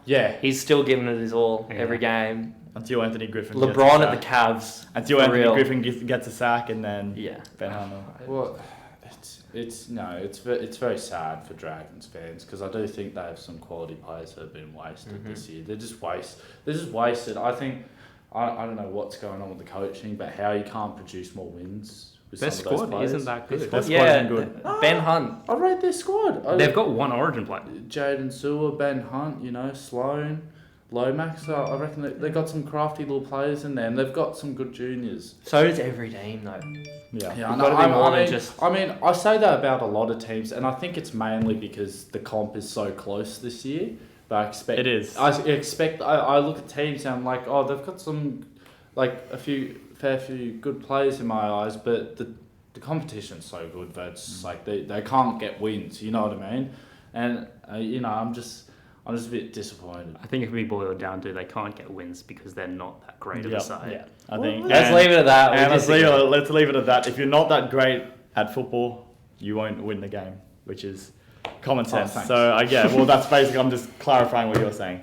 Speaker 4: yeah.
Speaker 2: He's still giving it his all
Speaker 3: Yeah.
Speaker 2: every game.
Speaker 1: Until Anthony Griffin.
Speaker 2: LeBron
Speaker 1: gets a
Speaker 2: at the
Speaker 1: sack.
Speaker 2: Cavs.
Speaker 1: Until
Speaker 2: for
Speaker 1: Anthony
Speaker 2: real.
Speaker 1: Griffin gets a sack, and then
Speaker 2: Yeah.
Speaker 1: Ben Hunter.
Speaker 4: Well, it's very sad for Dragons fans because I do think they have some quality players that have been wasted this year. They're just wasted. I think I don't know what's going on with the coaching, but how you can't produce more wins with
Speaker 3: Their
Speaker 4: some of those
Speaker 3: squad
Speaker 4: players.
Speaker 3: isn't that good.
Speaker 1: Their squad
Speaker 2: Yeah,
Speaker 1: isn't good.
Speaker 2: Ben Hunt.
Speaker 4: I rate their squad.
Speaker 3: They've got 1 Origin player.
Speaker 4: Jaden Sewer, Ben Hunt, Sloan, Lomax. I reckon they've got some crafty little players in there, and they've got some good juniors.
Speaker 2: So does every team, though.
Speaker 1: Yeah.
Speaker 4: Yeah,
Speaker 2: You've gotta be more than
Speaker 4: mean,
Speaker 2: just-
Speaker 4: I say that about a lot of teams, and I think it's mainly because the comp is so close this year. But I expect
Speaker 1: It is.
Speaker 4: I look at teams and I'm like, oh, they've got some, like fair few good players in my eyes, but the competition's so good that it's just like they can't get wins. You know what I mean? And I'm just a bit disappointed.
Speaker 3: I think it can be boiled down to they can't get wins because they're not that great of a
Speaker 1: Yep.
Speaker 3: side.
Speaker 2: Yeah.
Speaker 1: I think.
Speaker 2: Let's leave it at that. We
Speaker 1: And let's leave
Speaker 2: disagree.
Speaker 1: it at that. If you're not that great at football, you won't win the game, which is common sense.
Speaker 4: thanks.
Speaker 1: Well, that's basically, I'm just clarifying what you're saying.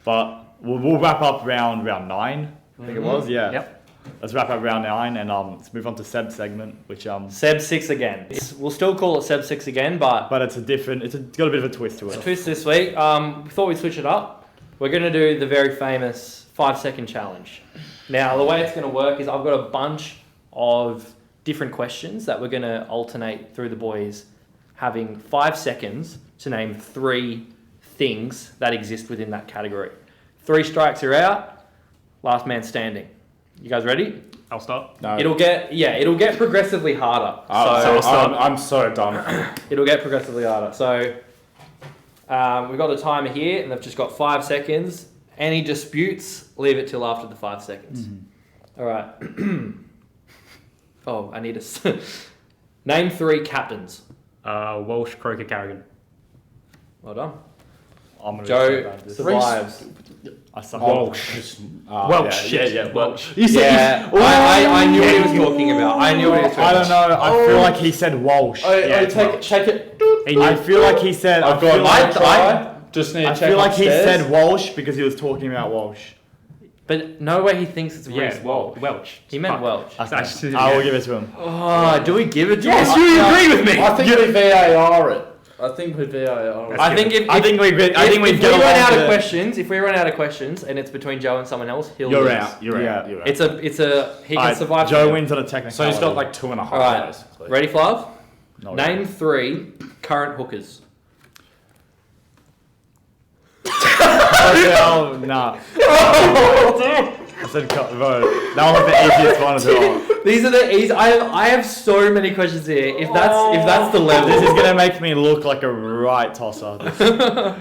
Speaker 1: But we'll wrap up round 9, I think it was. Yeah.
Speaker 3: Yep.
Speaker 1: Let's wrap up round 9 and let's move on to Seb's segment, which
Speaker 2: Seb 6 again. We'll still call it Seb 6 again, but
Speaker 1: but it's got a bit of a twist to it.
Speaker 2: twist this week. We thought we'd switch it up. We're going to do the very famous 5-second challenge. Now, the way it's going to work is I've got a bunch of different questions that we're going to alternate through the boys having 5 seconds to name 3 things that exist within that category. 3 strikes are out, last man standing. You guys ready?
Speaker 3: I'll start.
Speaker 4: No,
Speaker 2: It'll get progressively harder.
Speaker 4: I'm so done.
Speaker 2: It'll get progressively harder. So we've got the timer here, and they've just got 5 seconds. Any disputes, leave it till after the 5 seconds. All right. Oh, I need to name 3 captains.
Speaker 3: Walsh, Croker, Carrigan.
Speaker 2: Well done.
Speaker 1: I'm gonna
Speaker 2: Joe
Speaker 1: be so bad at this.
Speaker 2: survives.
Speaker 1: I suck.
Speaker 3: Welsh.
Speaker 1: Welsh.
Speaker 3: Yeah,
Speaker 1: Welsh.
Speaker 3: You
Speaker 2: Yeah, I knew what he was talking about. I knew what he was talking
Speaker 1: I
Speaker 2: about.
Speaker 1: don't know. I feel like he said Walsh.
Speaker 4: Take it.
Speaker 1: I feel like he said.
Speaker 4: I've got my try. Just need to
Speaker 1: I
Speaker 4: check
Speaker 1: feel like he
Speaker 4: upstairs.
Speaker 1: said Walsh because he was talking about Walsh.
Speaker 2: But no way he thinks it's Reece
Speaker 3: Yeah,
Speaker 2: Walsh.
Speaker 3: Welsh.
Speaker 2: He meant Welsh.
Speaker 1: I will give it to him.
Speaker 2: Oh, do we give it to
Speaker 3: Yes,
Speaker 2: him?
Speaker 3: you agree with me.
Speaker 4: I think we VAR it. I think we VAR it.
Speaker 2: I think if
Speaker 1: I think we
Speaker 2: if
Speaker 1: get
Speaker 2: we run out
Speaker 1: along
Speaker 2: of
Speaker 1: with it.
Speaker 2: questions, if we run out of questions and it's between Joe and someone else, he'll
Speaker 4: You're
Speaker 2: lose.
Speaker 4: out. You're
Speaker 1: Yeah.
Speaker 4: out. You're out.
Speaker 2: It's a he can
Speaker 1: Alright,
Speaker 2: survive.
Speaker 1: Joe
Speaker 2: for
Speaker 1: wins on a technical.
Speaker 4: So he's got like 2.5
Speaker 2: Alright.
Speaker 4: basically.
Speaker 2: Ready, Flav?
Speaker 1: No,
Speaker 2: Name 3 current hookers.
Speaker 1: Nah. I said cut vote. That was the easiest one as well.
Speaker 2: These are the easy. I have so many questions here. If that's the level,
Speaker 1: This is gonna make me look like a right tosser.
Speaker 2: All right.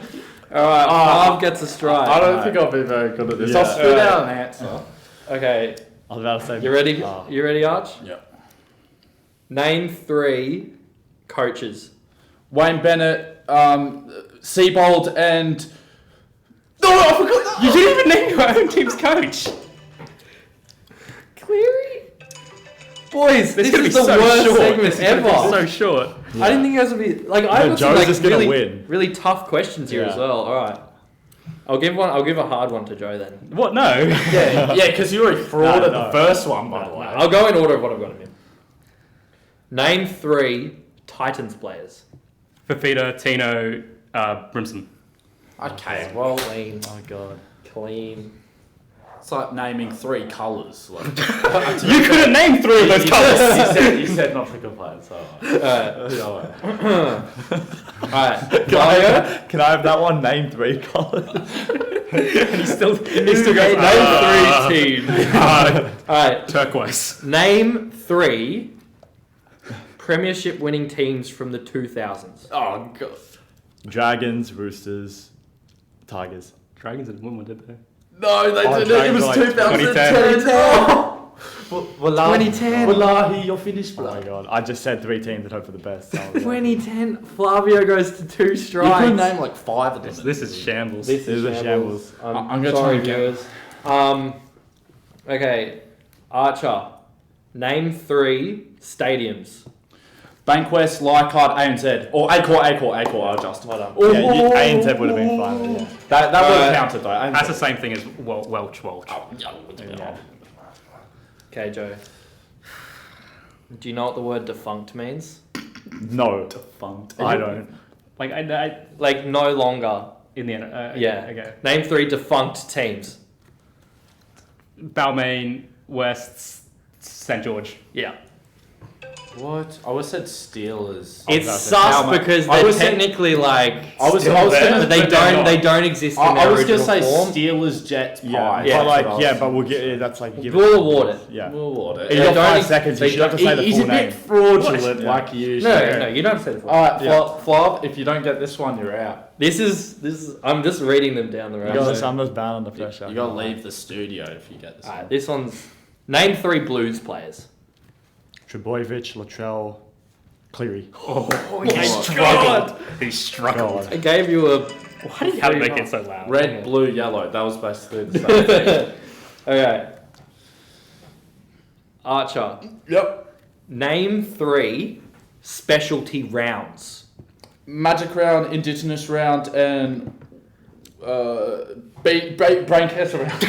Speaker 2: Flav gets a strike.
Speaker 4: I don't think I'll be very good at this.
Speaker 1: Yeah.
Speaker 4: I'll spit out an answer.
Speaker 2: Okay.
Speaker 1: I was about to say.
Speaker 2: You ready?
Speaker 1: Oh.
Speaker 2: You ready, Arch?
Speaker 4: Yeah.
Speaker 2: Name 3 coaches.
Speaker 4: Wayne Bennett, Seabold, and no, I forgot that.
Speaker 3: You didn't even name your own team's coach.
Speaker 2: Cleary? Boys, this
Speaker 3: gonna
Speaker 2: is
Speaker 3: be
Speaker 2: the
Speaker 3: so
Speaker 2: worst
Speaker 3: short.
Speaker 2: segment
Speaker 3: This is gonna be
Speaker 2: ever.
Speaker 3: so short.
Speaker 2: I didn't think you guys would be like. I
Speaker 1: No,
Speaker 2: got
Speaker 1: Joe's
Speaker 2: some like
Speaker 1: just gonna
Speaker 2: really,
Speaker 1: win.
Speaker 2: really tough questions here
Speaker 1: Yeah.
Speaker 2: as well. All right, I'll give a hard one to Joe then.
Speaker 3: What? No.
Speaker 4: Yeah, because you were a fraud at
Speaker 1: No.
Speaker 4: the first one, by the way.
Speaker 2: I'll go in order of what I've got in here. Name 3 Titans players.
Speaker 3: Fafita, Tino, Brimson.
Speaker 4: Okay, well,
Speaker 2: Clean,
Speaker 1: Oh god.
Speaker 2: clean.
Speaker 4: it's like naming 3 colours. Like,
Speaker 3: You couldn't name 3 of those colours.
Speaker 4: you said not to complain, so.
Speaker 2: Alright,
Speaker 1: Can I have that one? Name 3 colours.
Speaker 3: And he still goes.
Speaker 2: name 3 teams. Alright,
Speaker 3: Turquoise.
Speaker 2: name 3 Premiership winning teams from the 2000s.
Speaker 4: Oh, God.
Speaker 1: Dragons, Roosters, Tigers.
Speaker 3: Dragons didn't win one, did they?
Speaker 4: No, they
Speaker 1: Oh,
Speaker 4: didn't. It was
Speaker 1: Dragons like
Speaker 4: 2010.
Speaker 2: 2010.
Speaker 4: Wallahi, you're finished,
Speaker 1: Oh my god. I just said 3 teams and hope for the best. So,
Speaker 2: 2010. Flavio goes to 2
Speaker 4: You
Speaker 2: strikes.
Speaker 4: could name like 5 of them.
Speaker 3: This is shambles.
Speaker 2: This is
Speaker 1: This is a
Speaker 2: shambles.
Speaker 4: I'm gonna
Speaker 2: sorry,
Speaker 4: try and
Speaker 2: viewers. Okay, Archer. Name 3 stadiums.
Speaker 4: Bankwest, Leichhardt, ANZ. Or Acor, I'll adjust.
Speaker 2: Well done.
Speaker 1: yeah, A and Z would have been fine. Yeah.
Speaker 4: That would have counted though. ANZ.
Speaker 3: That's the same thing as Welch.
Speaker 1: Yeah.
Speaker 2: Okay, Joe. Do you know what the word defunct means?
Speaker 1: No.
Speaker 4: Defunct.
Speaker 1: I don't.
Speaker 3: Like I
Speaker 2: Like no longer.
Speaker 3: in the end.
Speaker 2: Yeah.
Speaker 3: Okay.
Speaker 2: Name 3 defunct teams.
Speaker 3: Balmain, West, St George.
Speaker 2: Yeah.
Speaker 4: What? I was said Steelers.
Speaker 2: It's
Speaker 1: that's
Speaker 2: sus
Speaker 4: it.
Speaker 2: because
Speaker 4: I
Speaker 2: they're
Speaker 4: was saying-
Speaker 2: technically like.
Speaker 4: I was
Speaker 3: Still
Speaker 4: gonna,
Speaker 3: there.
Speaker 2: They
Speaker 3: But they're not.
Speaker 2: don't exist in
Speaker 4: I
Speaker 2: their
Speaker 4: was gonna
Speaker 2: original
Speaker 4: say
Speaker 2: form.
Speaker 4: Steelers, Jets,
Speaker 1: Yeah,
Speaker 4: Pies.
Speaker 2: Yeah.
Speaker 1: but like,
Speaker 4: That's what I
Speaker 1: yeah,
Speaker 4: was
Speaker 1: but we'll get. That's like. give
Speaker 2: We'll
Speaker 1: it-
Speaker 2: award it.
Speaker 1: Yeah.
Speaker 4: We'll award it.
Speaker 1: You
Speaker 2: They
Speaker 1: got
Speaker 2: don't
Speaker 1: 5
Speaker 2: ex-
Speaker 1: seconds.
Speaker 2: they
Speaker 1: You should have to say the
Speaker 4: He's
Speaker 1: full
Speaker 4: a
Speaker 1: name.
Speaker 4: bit fraudulent,
Speaker 1: Yeah.
Speaker 4: like usually.
Speaker 2: No, you don't say the full.
Speaker 4: Alright,
Speaker 1: Yeah.
Speaker 4: Flav, if you don't get this one, you're out.
Speaker 2: This is. I'm just reading them down the
Speaker 1: You
Speaker 2: road.
Speaker 1: got I'm just bad under pressure.
Speaker 4: You gotta leave the studio if you get this one.
Speaker 2: Alright, this one's. Name 3 Blues players.
Speaker 1: Trebojevic, Latrell, Cleary.
Speaker 3: Oh,
Speaker 4: he
Speaker 3: struggled. He struggled.
Speaker 1: God.
Speaker 2: I gave you a.
Speaker 3: Why do you have to make it so loud?
Speaker 4: Red, blue, yellow. That was basically the same thing.
Speaker 2: Okay. Archer.
Speaker 4: Yep.
Speaker 2: Name 3 specialty rounds.
Speaker 4: Magic round, Indigenous round, and brain cancer round.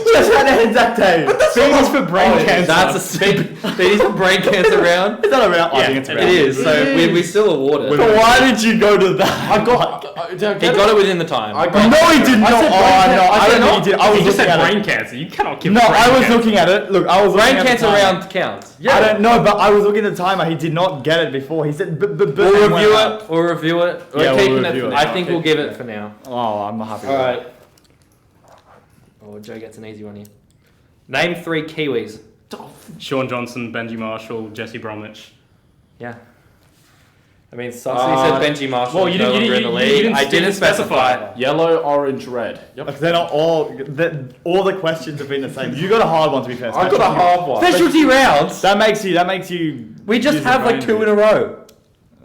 Speaker 1: Just had a exact day.
Speaker 3: Famous for brain cancer.
Speaker 2: That's a speed. They need a brain cancer round.
Speaker 1: Is that a round? I
Speaker 3: Yeah,
Speaker 1: think it's a
Speaker 3: it
Speaker 1: round.
Speaker 2: It is. So we still award it.
Speaker 1: But why did you go to that?
Speaker 4: I got.
Speaker 2: He got it within the time.
Speaker 4: I got.
Speaker 1: No, he did
Speaker 4: I
Speaker 1: not.
Speaker 4: said
Speaker 1: Oh,
Speaker 4: brain
Speaker 1: no,
Speaker 4: cancer.
Speaker 1: I don't know.
Speaker 4: said
Speaker 1: He did. I was
Speaker 3: You just
Speaker 1: looking
Speaker 3: said
Speaker 1: at
Speaker 3: brain
Speaker 1: it.
Speaker 3: cancer. You cannot give.
Speaker 1: No,
Speaker 3: brain
Speaker 1: I was
Speaker 3: cancer.
Speaker 1: looking at it. Look, I was looking
Speaker 2: Brain
Speaker 1: at the
Speaker 2: cancer
Speaker 1: timer.
Speaker 2: round counts.
Speaker 1: I don't know, but I was looking at the timer. He did not get it before. He said,
Speaker 2: We'll review it. We'll review it.
Speaker 1: Yeah,
Speaker 2: We're
Speaker 1: we'll
Speaker 2: keeping
Speaker 1: review
Speaker 2: it.
Speaker 1: it.
Speaker 2: I think we'll give it for now.
Speaker 1: Oh, I'm not happy
Speaker 2: All
Speaker 1: with
Speaker 2: right. Oh, Joe gets an easy one here. Name 3 Kiwis.
Speaker 3: Sean Johnson, Benji Marshall, Jesse Bromwich.
Speaker 2: Yeah. I mean, Sussy said Benji Marshall.
Speaker 3: well, you
Speaker 2: no
Speaker 3: didn't- you
Speaker 2: longer in the
Speaker 3: didn't-
Speaker 2: league.
Speaker 3: you didn't-
Speaker 2: I didn't specify.
Speaker 4: Yellow, orange, red. Yep.
Speaker 1: Like, they're not all. All the questions have been the same. You got a hard one to be fair.
Speaker 4: I got a hard one.
Speaker 2: Specialty rounds.
Speaker 1: That makes you.
Speaker 2: We just
Speaker 1: use
Speaker 2: have
Speaker 1: your
Speaker 2: like
Speaker 1: brain
Speaker 2: 2 in a row.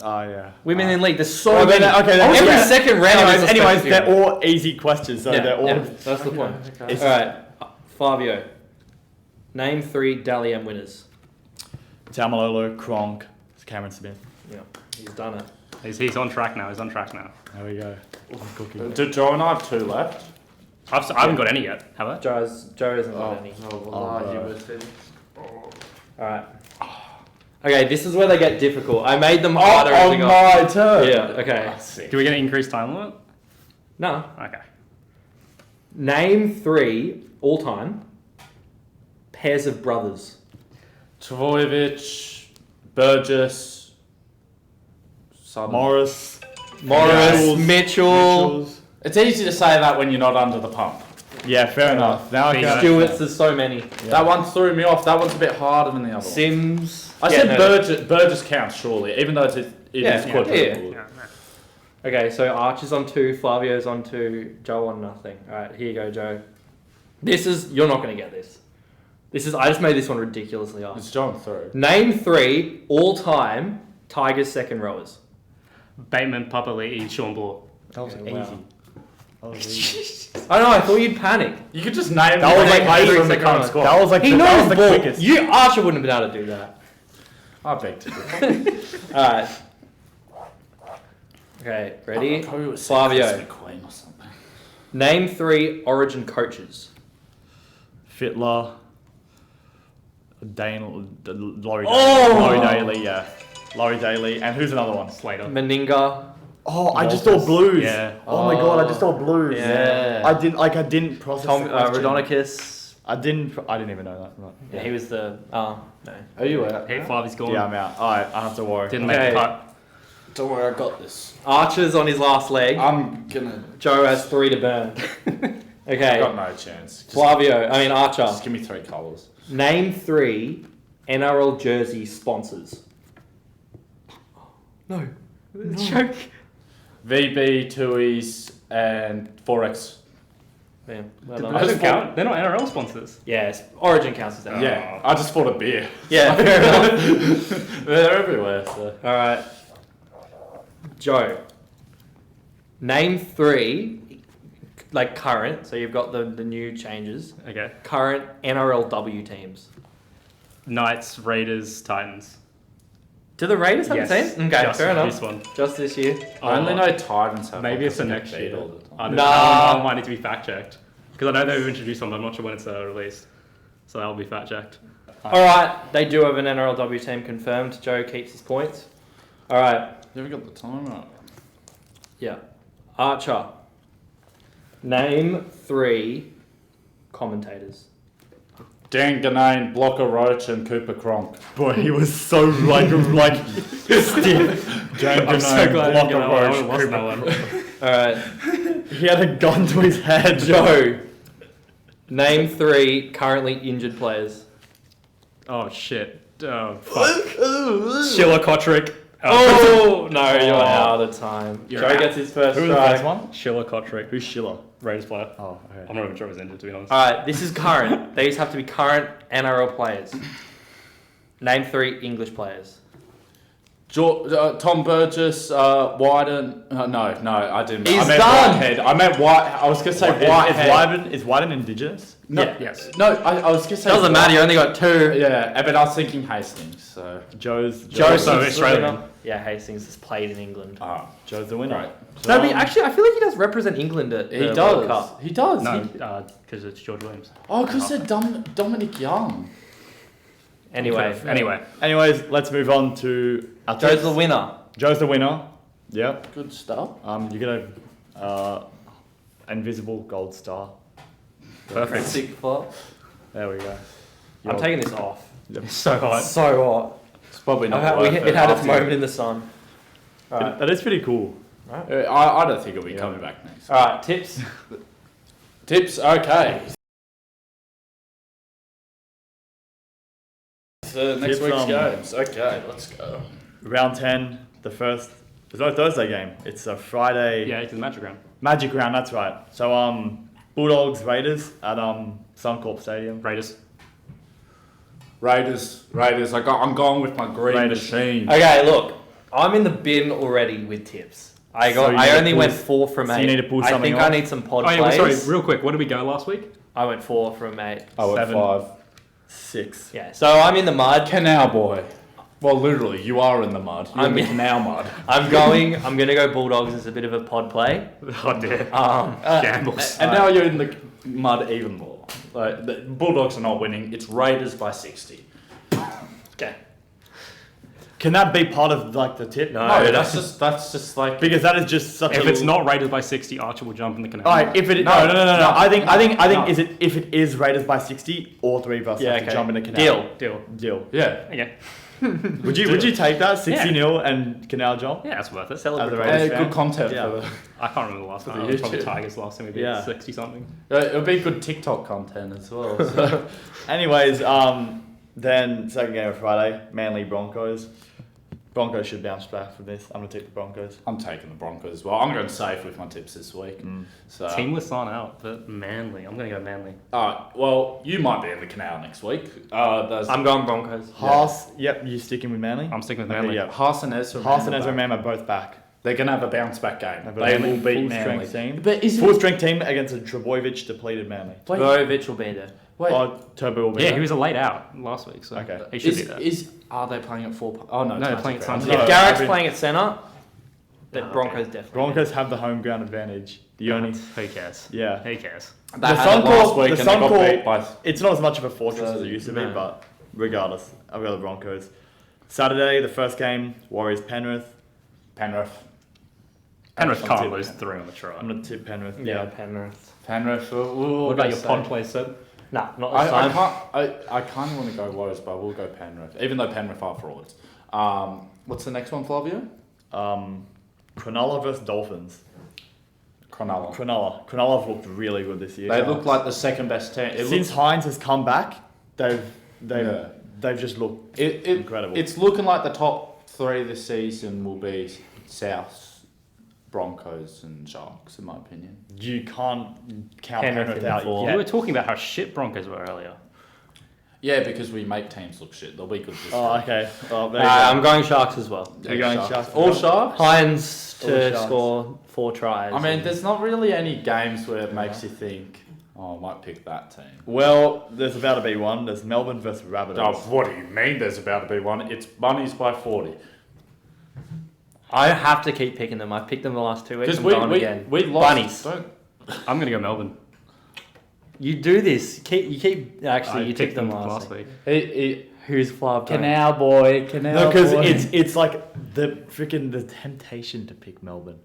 Speaker 1: Oh yeah.
Speaker 2: Women in league. There's so
Speaker 1: Okay,
Speaker 2: many.
Speaker 1: okay,
Speaker 2: Every
Speaker 1: yeah.
Speaker 2: second round.
Speaker 1: Anyways,
Speaker 2: is a
Speaker 1: they're
Speaker 2: specific
Speaker 1: all easy questions, so
Speaker 2: round.
Speaker 1: they're all.
Speaker 2: That's the point.
Speaker 4: Okay.
Speaker 2: All right, Fabio. Name 3 Dally M winners.
Speaker 1: Tamalolo, Kronk, Cameron Smith.
Speaker 2: Yeah, he's done it.
Speaker 3: He's on track now.
Speaker 1: There we go. Cookie.
Speaker 4: Do Joe and I have 2 left?
Speaker 3: I haven't got any yet, have I?
Speaker 2: Joe hasn't got any.
Speaker 1: bro.
Speaker 2: All right. Okay, this is where they get difficult. I made them harder as we
Speaker 4: On
Speaker 2: go.
Speaker 4: my turn.
Speaker 2: Yeah. Okay.
Speaker 3: Do we get an increased time limit?
Speaker 2: No.
Speaker 3: Okay.
Speaker 2: Name 3 all-time pairs of brothers.
Speaker 4: Travojevic, Burgess, Sutton.
Speaker 1: Morris.
Speaker 2: Morris, Mitchell.
Speaker 1: Mitchells.
Speaker 4: It's easy to say that when you're not under the pump.
Speaker 1: Yeah, fair enough. Now I
Speaker 3: Big
Speaker 1: can.
Speaker 2: Stewart's, there's so many.
Speaker 1: Yeah.
Speaker 4: That one threw me off. That one's a bit harder than the other one.
Speaker 2: Sims.
Speaker 4: I
Speaker 2: Yeah,
Speaker 4: said
Speaker 2: no.
Speaker 4: Burgess counts surely, even though it
Speaker 2: Yeah,
Speaker 4: is
Speaker 2: yeah,
Speaker 4: quadruple.
Speaker 3: Yeah.
Speaker 2: Okay, so Archer's on 2, Flavio's on 2, Joe on nothing. Alright, here you go, Joe. You're not going to get this. I just made this one ridiculously hard.
Speaker 4: It's John through.
Speaker 2: Name 3 all-time Tigers second rowers.
Speaker 3: Bateman, Papali'i, Sean Ball.
Speaker 1: That was
Speaker 2: Yeah,
Speaker 1: easy.
Speaker 2: wow.
Speaker 1: That was easy.
Speaker 2: I know, I thought you'd panic.
Speaker 4: You could just name
Speaker 1: That was like
Speaker 2: Eight
Speaker 1: eight from the
Speaker 2: second
Speaker 1: current
Speaker 2: round.
Speaker 1: squad. That was like
Speaker 2: He
Speaker 1: that
Speaker 2: knows
Speaker 1: was the
Speaker 2: ball.
Speaker 1: quickest.
Speaker 2: Archer wouldn't have been able to do that.
Speaker 4: I beg to differ.
Speaker 2: Alright. Okay, ready?
Speaker 4: Probably was
Speaker 2: Flavio.
Speaker 4: McQueen or something.
Speaker 2: Name 3 Origin coaches.
Speaker 1: Fittler. Laurie
Speaker 2: Oh!
Speaker 1: Laurie Daly, yeah. Laurie Daly. And who's another one?
Speaker 3: Slater.
Speaker 2: Meninga.
Speaker 1: Oh, I just saw blues.
Speaker 3: Yeah.
Speaker 1: Oh my god, I just saw blues.
Speaker 2: Yeah.
Speaker 1: I didn't process
Speaker 2: Tom
Speaker 1: the question.
Speaker 2: Rodonicus.
Speaker 1: I didn't even know that. Right.
Speaker 2: Yeah, he was the... Oh, no.
Speaker 4: Are you out?
Speaker 3: Hey, Flavy's gone.
Speaker 1: Yeah, I'm out. Alright, I have to worry.
Speaker 3: Didn't
Speaker 2: Okay.
Speaker 3: make the cut.
Speaker 4: Don't worry, I got this.
Speaker 2: Archer's on his last leg.
Speaker 4: I'm gonna.
Speaker 2: Joe has 3 to burn.
Speaker 4: I
Speaker 2: Okay.
Speaker 4: got no chance.
Speaker 2: Flavio, Archer.
Speaker 4: Just give me 3 colours.
Speaker 2: Name 3 NRL jersey sponsors. No. Joke.
Speaker 4: VB, Tui's, and Forex.
Speaker 2: Yeah, well
Speaker 3: That
Speaker 2: done.
Speaker 3: doesn't count. They're not NRL sponsors.
Speaker 2: Yes, Origin counts as that.
Speaker 4: Yeah, I just bought a beer.
Speaker 2: Yeah, fair enough.
Speaker 4: They're everywhere. So.
Speaker 2: Alright. Joe. Name 3, like current, so you've got the new changes.
Speaker 3: Okay.
Speaker 2: Current NRLW teams.
Speaker 3: Knights, Raiders, Titans.
Speaker 2: Do the Raiders have
Speaker 3: Yes.
Speaker 2: a team? Okay,
Speaker 3: Just
Speaker 2: fair enough.
Speaker 3: This one.
Speaker 2: Just this year.
Speaker 4: I only know Titans have.
Speaker 3: Maybe
Speaker 4: like,
Speaker 3: it's the
Speaker 4: a
Speaker 3: next
Speaker 4: beat
Speaker 3: year.
Speaker 4: all the time.
Speaker 3: I don't
Speaker 2: Nah.
Speaker 3: know. I might need to be fact checked because I know they've introduced one, but I'm not sure when it's released. So that'll be fact checked.
Speaker 2: Alright, they do have an NRLW team confirmed. Joe keeps his points. Alright,
Speaker 4: You haven't got the time right.
Speaker 2: yeah. Archer. Name 3 commentators.
Speaker 4: Dan Ganane, Blocker Roach, and Cooper Cronk.
Speaker 1: Boy, he was so stiff.
Speaker 3: I'm so glad I lost that one.
Speaker 2: Alright,
Speaker 1: He had a gun to his head.
Speaker 2: Joe. Name 3 currently injured players.
Speaker 3: Oh shit. Oh fuck. Sheila Kotrick.
Speaker 2: Oh no, you're out of time.
Speaker 3: You're
Speaker 2: Joe
Speaker 3: out.
Speaker 2: gets his first
Speaker 1: Who was the
Speaker 2: strike.
Speaker 1: first one?
Speaker 3: Sheila Kotrick.
Speaker 1: Who's Schiller?
Speaker 3: Raiders player.
Speaker 1: Oh, okay.
Speaker 3: I'm not even sure if he's injured to be honest.
Speaker 2: Alright, this is current. These have to be current NRL players. Name 3 English players.
Speaker 4: Tom Burgess, Wyden. No, I didn't.
Speaker 2: He's
Speaker 4: I meant
Speaker 2: done.
Speaker 4: Whitehead. I meant White. I was gonna say Whitehead.
Speaker 1: Is Wyden indigenous?
Speaker 4: No,
Speaker 3: Yes.
Speaker 4: No, I was gonna say.
Speaker 2: Doesn't matter, you only got 2.
Speaker 4: Yeah, but I was thinking Hastings. So.
Speaker 1: Joe's
Speaker 3: Also
Speaker 2: the
Speaker 3: Australian.
Speaker 2: winner. Yeah, Hastings has played in England.
Speaker 1: Joe's the winner.
Speaker 4: Right.
Speaker 2: No, but actually, I feel like he does represent England at
Speaker 4: He
Speaker 2: the World
Speaker 4: does.
Speaker 2: Cup.
Speaker 4: He does.
Speaker 3: No, because it's George Williams.
Speaker 4: Oh, because they're Dominic Young.
Speaker 2: Anyway,
Speaker 1: Anyways, let's move on to our
Speaker 2: Joe's
Speaker 1: tips.
Speaker 2: the winner.
Speaker 1: Joe's the winner. Yep.
Speaker 4: Good stuff.
Speaker 1: You get a invisible gold star.
Speaker 3: Perfect.
Speaker 2: Sick flop.
Speaker 1: There we go.
Speaker 2: I'm taking this off.
Speaker 3: It's so hot.
Speaker 2: So hot.
Speaker 4: It's probably not.
Speaker 2: It had its moment in the sun. Alright,
Speaker 1: That is pretty cool.
Speaker 4: I don't think it'll be coming back next.
Speaker 2: Alright, tips.
Speaker 4: Tips. Okay. So next
Speaker 1: Tips,
Speaker 4: week's games. Okay, let's go.
Speaker 1: Round 10, the first. There's no Thursday game. It's a Friday.
Speaker 3: Yeah, it's in the Magic Round.
Speaker 1: Magic round. That's right. So Bulldogs Raiders at Suncorp Stadium.
Speaker 3: Raiders.
Speaker 4: Raiders. I'm going with my green
Speaker 1: Raiders.
Speaker 4: machine.
Speaker 2: Okay, look. I'm in the bin already with tips.
Speaker 1: So you need
Speaker 2: I
Speaker 1: to
Speaker 2: only
Speaker 1: pull-
Speaker 2: went 4 from 8.
Speaker 1: so you need to pull
Speaker 2: I
Speaker 1: something
Speaker 2: think I
Speaker 1: off?
Speaker 2: need some pod
Speaker 3: Oh yeah, well,
Speaker 2: plays.
Speaker 3: sorry, real quick. What did we go last week?
Speaker 2: I went 4 from 8.
Speaker 4: I went
Speaker 1: 7.
Speaker 4: 5.
Speaker 1: 6.
Speaker 2: Yeah, so I'm in the mud.
Speaker 4: Canal boy. Well, literally, you are in the mud. You're in the canal mud.
Speaker 2: I'm gonna go Bulldogs as a bit of a pod play.
Speaker 3: Oh dear. Gambles.
Speaker 4: And now you're in the mud even more. Like, the Bulldogs are not winning. It's Raiders by 60.
Speaker 2: Okay.
Speaker 1: Can that be part of like the tip?
Speaker 2: No.
Speaker 4: No, that's just like.
Speaker 1: Because that is just such
Speaker 3: If
Speaker 1: a.
Speaker 3: it's not Raiders by 60, Archer will jump in the canal.
Speaker 1: All right, if it
Speaker 4: No,
Speaker 1: no.
Speaker 4: no.
Speaker 1: I think
Speaker 4: No.
Speaker 1: is it if it is Raiders by 60, all three of us
Speaker 2: Yeah,
Speaker 1: have to
Speaker 2: okay.
Speaker 1: jump in the canal.
Speaker 3: Deal.
Speaker 4: Yeah.
Speaker 3: Okay.
Speaker 1: Would you take that 60-0 and canal jump?
Speaker 3: Yeah, that's worth it.
Speaker 1: As a
Speaker 2: Celebrate.
Speaker 1: Raiders fan?
Speaker 4: Good content
Speaker 1: Yeah.
Speaker 4: for the.
Speaker 3: I can't remember the last time.
Speaker 4: the
Speaker 3: It was probably
Speaker 4: YouTube.
Speaker 3: Tigers last time we beat
Speaker 1: Yeah.
Speaker 3: 60 something.
Speaker 4: It'll be good TikTok content as well. So.
Speaker 1: Anyways, then second game of Friday, Manly Broncos. Broncos should bounce back from this. I'm gonna take the Broncos.
Speaker 4: I'm taking the Broncos as well. I'm going safe with my tips this week. So.
Speaker 3: Teamless on out, but Manly. I'm going to go Manly.
Speaker 4: Well, you might be in the canal next week.
Speaker 2: I'm going Broncos.
Speaker 1: Haas, yep, you sticking with Manly?
Speaker 3: I'm sticking with
Speaker 1: Okay,
Speaker 3: Manly.
Speaker 1: yeah.
Speaker 4: Haas and Ezra.
Speaker 1: Haas and Ezra Mam are both back.
Speaker 4: They're going to have a bounce back game.
Speaker 1: Have a
Speaker 4: They
Speaker 1: Manly
Speaker 4: will beat
Speaker 1: full
Speaker 4: Manly.
Speaker 1: strength team.
Speaker 4: But is
Speaker 1: Full strength team against a Trebojevic depleted Manly.
Speaker 4: Wait,
Speaker 2: Vojovic will be there.
Speaker 4: wait.
Speaker 1: Oh, Turbo will be
Speaker 3: Yeah,
Speaker 1: there.
Speaker 3: he was a late out last week, so
Speaker 1: Okay.
Speaker 3: he should be there.
Speaker 4: Are they playing at 4? Oh no,
Speaker 3: No,
Speaker 4: it's
Speaker 3: playing at
Speaker 4: Ground.
Speaker 3: Sunset.
Speaker 1: No,
Speaker 2: If Garrick's
Speaker 1: every-
Speaker 2: playing at centre, then
Speaker 3: Oh,
Speaker 2: Broncos
Speaker 3: okay.
Speaker 2: definitely.
Speaker 1: Broncos have the home ground advantage. The only,
Speaker 3: Who cares?
Speaker 1: yeah.
Speaker 3: Who cares?
Speaker 4: They
Speaker 1: The
Speaker 4: had
Speaker 1: Sun
Speaker 4: it last
Speaker 1: Corp-
Speaker 4: week
Speaker 1: the
Speaker 4: and they
Speaker 1: Sun
Speaker 4: got
Speaker 1: Corp-
Speaker 4: beat by.
Speaker 1: It's not as much of a fortress as it used to be,
Speaker 2: No.
Speaker 1: but regardless, I've got the Broncos. Saturday, the first game, Warriors Penrith.
Speaker 4: Penrith.
Speaker 3: Penrith
Speaker 1: I'm
Speaker 3: can't
Speaker 1: tip-
Speaker 3: lose 3 on the try.
Speaker 1: I'm gonna tip Penrith.
Speaker 2: Yeah,
Speaker 1: Yeah.
Speaker 2: Penrith.
Speaker 4: Penrith.
Speaker 3: What about your pod play, Seb?
Speaker 2: Nah, not this
Speaker 4: I
Speaker 2: time.
Speaker 4: can't. I kind of want to go Warriors, but we'll go Penrith, even though Penrith are frauds. What's the next one, Flavio?
Speaker 1: Cronulla versus Dolphins.
Speaker 4: Cronulla.
Speaker 1: Cronulla have looked really good this year.
Speaker 4: They look like the second best team.
Speaker 1: Since Hines has come back, they've
Speaker 4: Yeah.
Speaker 1: they've just looked
Speaker 4: it
Speaker 1: incredible.
Speaker 4: It's looking like the top 3 this season will be South, Broncos, and Sharks, in my opinion.
Speaker 1: You can't count
Speaker 2: Penrith
Speaker 1: Penrith
Speaker 2: in the
Speaker 1: out.
Speaker 2: four.
Speaker 1: Yeah.
Speaker 3: You were talking about how shit Broncos were earlier.
Speaker 4: Yeah, because we make teams look shit. They'll be good this
Speaker 1: Oh,
Speaker 4: week.
Speaker 1: okay. Well, there you
Speaker 2: I'm
Speaker 1: go.
Speaker 2: going Sharks as well.
Speaker 1: You're going Sharks.
Speaker 4: All Sharks?
Speaker 2: Hines
Speaker 1: All
Speaker 2: to
Speaker 1: Sharks.
Speaker 2: score 4 tries.
Speaker 4: I mean, there's not really any games where it makes you think, oh, I might pick that team.
Speaker 1: Well, there's about to be one. There's Melbourne versus Rabbitohs.
Speaker 4: Oh, what do you mean there's about to be one? It's Bunnies by 40.
Speaker 2: I have to keep picking them. I've picked them the last 2 weeks.
Speaker 4: Because
Speaker 2: I'm going again.
Speaker 4: we lost.
Speaker 2: Bunnies.
Speaker 4: Don't,
Speaker 3: I'm going to go Melbourne.
Speaker 2: You do this. You keep. Actually,
Speaker 3: I
Speaker 2: you
Speaker 3: picked
Speaker 2: took them last week.
Speaker 4: he,
Speaker 2: Who's Flav?
Speaker 4: Canal boy, Canal
Speaker 1: No, because
Speaker 4: boy.
Speaker 1: it's like the temptation to pick Melbourne.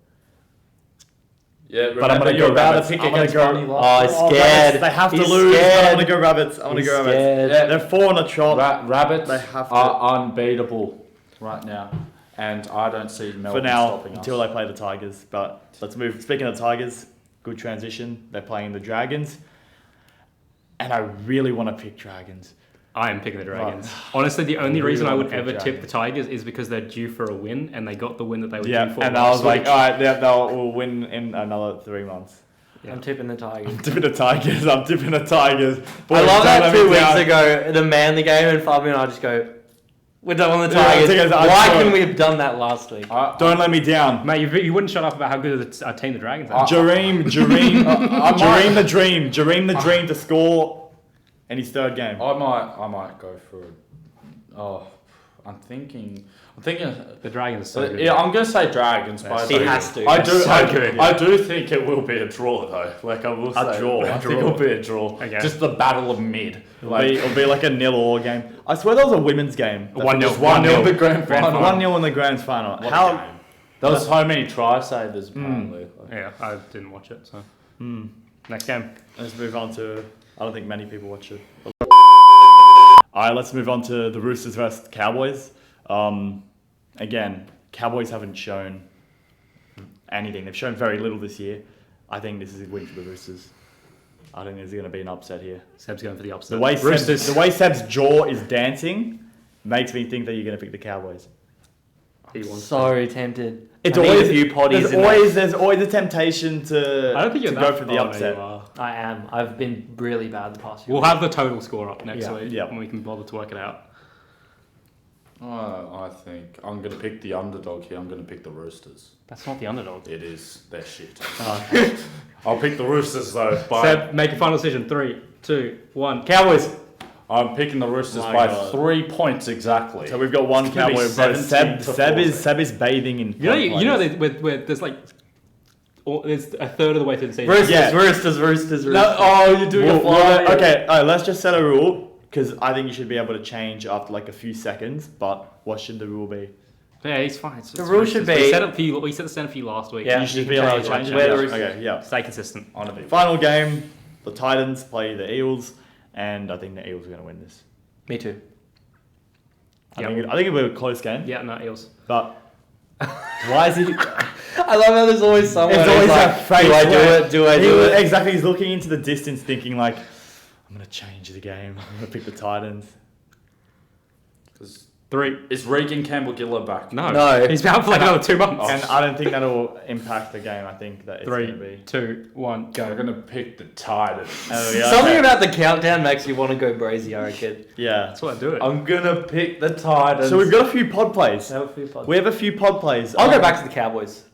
Speaker 4: Yeah,
Speaker 1: But I'm gonna
Speaker 4: you're
Speaker 1: go
Speaker 4: about
Speaker 1: Rabbits.
Speaker 4: to pick
Speaker 1: I'm gonna
Speaker 4: against
Speaker 1: go-
Speaker 4: Bunny
Speaker 2: Oh,
Speaker 4: last.
Speaker 2: he's scared.
Speaker 1: Rabbits, they have to
Speaker 2: He's
Speaker 1: lose. But
Speaker 2: scared.
Speaker 1: I'm gonna go Rabbits. I'm gonna
Speaker 2: He's
Speaker 1: go Rabbits.
Speaker 2: scared.
Speaker 4: Yeah.
Speaker 1: They're 4 on a trot.
Speaker 4: Rabbits
Speaker 1: They have to-
Speaker 4: are unbeatable right now, and I don't see Melbourne
Speaker 1: For now,
Speaker 4: stopping
Speaker 1: until
Speaker 4: us.
Speaker 1: they play the Tigers. But let's move. Speaking of Tigers, good transition. They're playing the Dragons, and I really want to pick Dragons.
Speaker 3: I am picking the Dragons. Honestly, the only
Speaker 1: really
Speaker 3: reason I
Speaker 1: wanna
Speaker 3: would
Speaker 1: pick
Speaker 3: ever tip
Speaker 1: Dragons.
Speaker 3: the Tigers is because they're due for a win, and they got the win that they were
Speaker 1: Yeah,
Speaker 3: due for.
Speaker 1: and I was
Speaker 3: last
Speaker 1: like,
Speaker 3: week.
Speaker 1: all right, they'll win in another 3 months.
Speaker 3: Yeah.
Speaker 2: I'm tipping the Tigers.
Speaker 1: I'm tipping the Tigers. I'm tipping the Tigers.
Speaker 2: I
Speaker 1: Boys,
Speaker 2: love
Speaker 1: don't
Speaker 2: that
Speaker 1: let me
Speaker 2: 2 weeks
Speaker 1: down.
Speaker 2: ago, the Manly game, and Fabio and I just go, we're done on the
Speaker 1: Yeah,
Speaker 2: Tigers.
Speaker 1: Tigers, I
Speaker 2: Why
Speaker 1: saw
Speaker 2: couldn't
Speaker 1: it.
Speaker 2: we have done that last week?
Speaker 1: Don't let me down.
Speaker 3: Mate, you wouldn't shut up about how good a team the Dragons are.
Speaker 1: Jareem the Dream the Dream to score in his 3rd game.
Speaker 4: I might go for it. Oh, I'm thinking.
Speaker 3: The Dragons are so good.
Speaker 4: Yeah, I'm gonna say Dragons. But
Speaker 2: He has to.
Speaker 4: I do.
Speaker 3: So
Speaker 4: I,
Speaker 3: good.
Speaker 4: I do think it will be a draw though. Like I will say,
Speaker 1: draw,
Speaker 4: I
Speaker 1: a
Speaker 4: think it'll be a draw.
Speaker 3: Okay.
Speaker 4: Just the battle of mid.
Speaker 1: It'll be like a 0-0 game. I swear that was a women's game.
Speaker 3: 1-0.
Speaker 1: Just
Speaker 4: 1-0 the grand final.
Speaker 1: 1-0 in the grand final.
Speaker 4: What a
Speaker 1: How?
Speaker 4: game. There was so many try savers apparently.
Speaker 3: Yeah, I didn't watch it, so. Next game.
Speaker 1: Let's move on to. I don't think many people watch it. All right, let's move on to the Roosters versus Cowboys. Again, Cowboys haven't shown anything. They've shown very little this year. I think this is a win for the Roosters. I think there's going to be an upset here.
Speaker 3: Seb's going for the upset.
Speaker 1: The way
Speaker 3: Roosters.
Speaker 1: Seb's jaw is dancing makes me think that you're going to pick the Cowboys.
Speaker 3: He wants
Speaker 2: So tempted.
Speaker 1: It's
Speaker 2: I need
Speaker 1: always
Speaker 2: a few potties
Speaker 1: there's always a temptation to
Speaker 3: I don't think you're
Speaker 1: to
Speaker 3: that
Speaker 1: go for the
Speaker 3: far,
Speaker 1: upset.
Speaker 3: no, you are.
Speaker 2: I am. I've been really bad the past few
Speaker 3: We'll
Speaker 2: weeks.
Speaker 3: have the total score up next
Speaker 2: Yeah.
Speaker 3: week,
Speaker 1: Yeah.
Speaker 3: and we can bother to work it out.
Speaker 4: I think I'm going to pick the underdog here. I'm going to pick the Roosters.
Speaker 3: That's not the underdog.
Speaker 4: It is. They're shit.
Speaker 3: Oh,
Speaker 4: I'll pick the Roosters though.
Speaker 3: Seb, make a final decision. 3, 2, 1.
Speaker 2: Cowboys.
Speaker 4: I'm picking the Roosters
Speaker 1: My
Speaker 4: by
Speaker 1: God.
Speaker 4: 3 points exactly.
Speaker 1: So we've got one
Speaker 4: It's gonna be
Speaker 1: cowboy. Bro,
Speaker 4: 17 to 14.
Speaker 1: Seb is bathing in.
Speaker 3: You know where there's like, there's a third of the way through the season.
Speaker 2: Roosters,
Speaker 1: Yeah.
Speaker 2: Roosters.
Speaker 1: No,
Speaker 4: Oh, you're doing a fly.
Speaker 1: okay, all right, let's just set a rule because I think you should be able to change after like a few seconds. But what should the rule be?
Speaker 3: Yeah, he's fine.
Speaker 2: The rule should be-
Speaker 3: We set up for you. We set the standard for you last week.
Speaker 2: Yeah.
Speaker 1: You should
Speaker 2: you
Speaker 1: be
Speaker 2: can
Speaker 1: allowed to
Speaker 2: change
Speaker 1: change
Speaker 2: it.
Speaker 1: it.
Speaker 2: Where
Speaker 1: Yeah.
Speaker 2: the Roosters-
Speaker 1: Okay, yeah.
Speaker 3: Stay consistent.
Speaker 4: On a bit.
Speaker 1: Final game, the Titans play the Eels, and I think the Eels are going to win this.
Speaker 2: Me too.
Speaker 1: I
Speaker 3: Yep.
Speaker 1: think it'll be a close game.
Speaker 3: Yeah, no, Eels.
Speaker 1: But why is he?
Speaker 2: I love how there's always someone.
Speaker 1: It's always
Speaker 2: who's like,
Speaker 1: that face
Speaker 2: Do I do
Speaker 1: where
Speaker 2: it? Do I do it?
Speaker 1: Exactly. He's looking into the distance, thinking like, "I'm going to change the game. I'm going to pick the Titans."
Speaker 3: 3.
Speaker 4: Is Regan Campbell-Gillow back?
Speaker 3: No.
Speaker 2: No.
Speaker 3: He's been out for like another 2 months.
Speaker 1: And I don't think that'll impact the game. I think that it's going to
Speaker 3: 3,
Speaker 1: be.
Speaker 3: 2, 1,
Speaker 4: I'm
Speaker 3: go.
Speaker 4: going to pick the Titans.
Speaker 1: Oh, yeah,
Speaker 2: Something
Speaker 1: okay.
Speaker 2: about the countdown makes you want to go brazy, I reckon.
Speaker 1: Yeah.
Speaker 3: That's what I do it.
Speaker 4: I'm going to pick the Titans.
Speaker 1: So we've got a few pod plays.
Speaker 2: Have a few pods.
Speaker 1: We have a few pod plays.
Speaker 2: I'll go back to the Cowboys.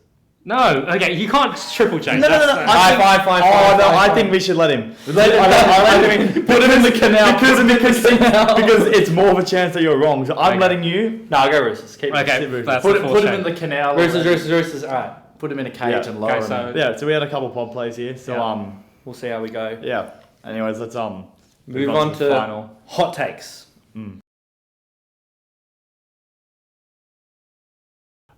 Speaker 3: No, okay, you can't triple change.
Speaker 1: No, no, no, no.
Speaker 3: That's-
Speaker 1: I think-
Speaker 2: Fine.
Speaker 1: Oh no, I
Speaker 2: fine.
Speaker 1: think we should let him.
Speaker 2: Let him-
Speaker 1: I think
Speaker 4: Put him in the canal.
Speaker 1: because it's more of a chance that you're wrong. So I'm
Speaker 3: Okay.
Speaker 1: letting you.
Speaker 2: No, I'll go Roosters. Keep
Speaker 3: Okay,
Speaker 1: Roosters.
Speaker 3: that's
Speaker 4: Put
Speaker 3: the
Speaker 4: him
Speaker 3: fourth
Speaker 4: in
Speaker 3: change.
Speaker 4: the canal.
Speaker 2: Roosters. All right.
Speaker 4: Put him in a cage
Speaker 1: Yeah.
Speaker 4: and lower
Speaker 3: Okay, so
Speaker 4: him.
Speaker 1: Yeah. So we had a couple pod plays here. So
Speaker 3: Yeah.
Speaker 2: We'll see how we go.
Speaker 1: yeah. Anyways, let's
Speaker 2: Move on
Speaker 1: the
Speaker 2: to
Speaker 1: final.
Speaker 2: hot takes.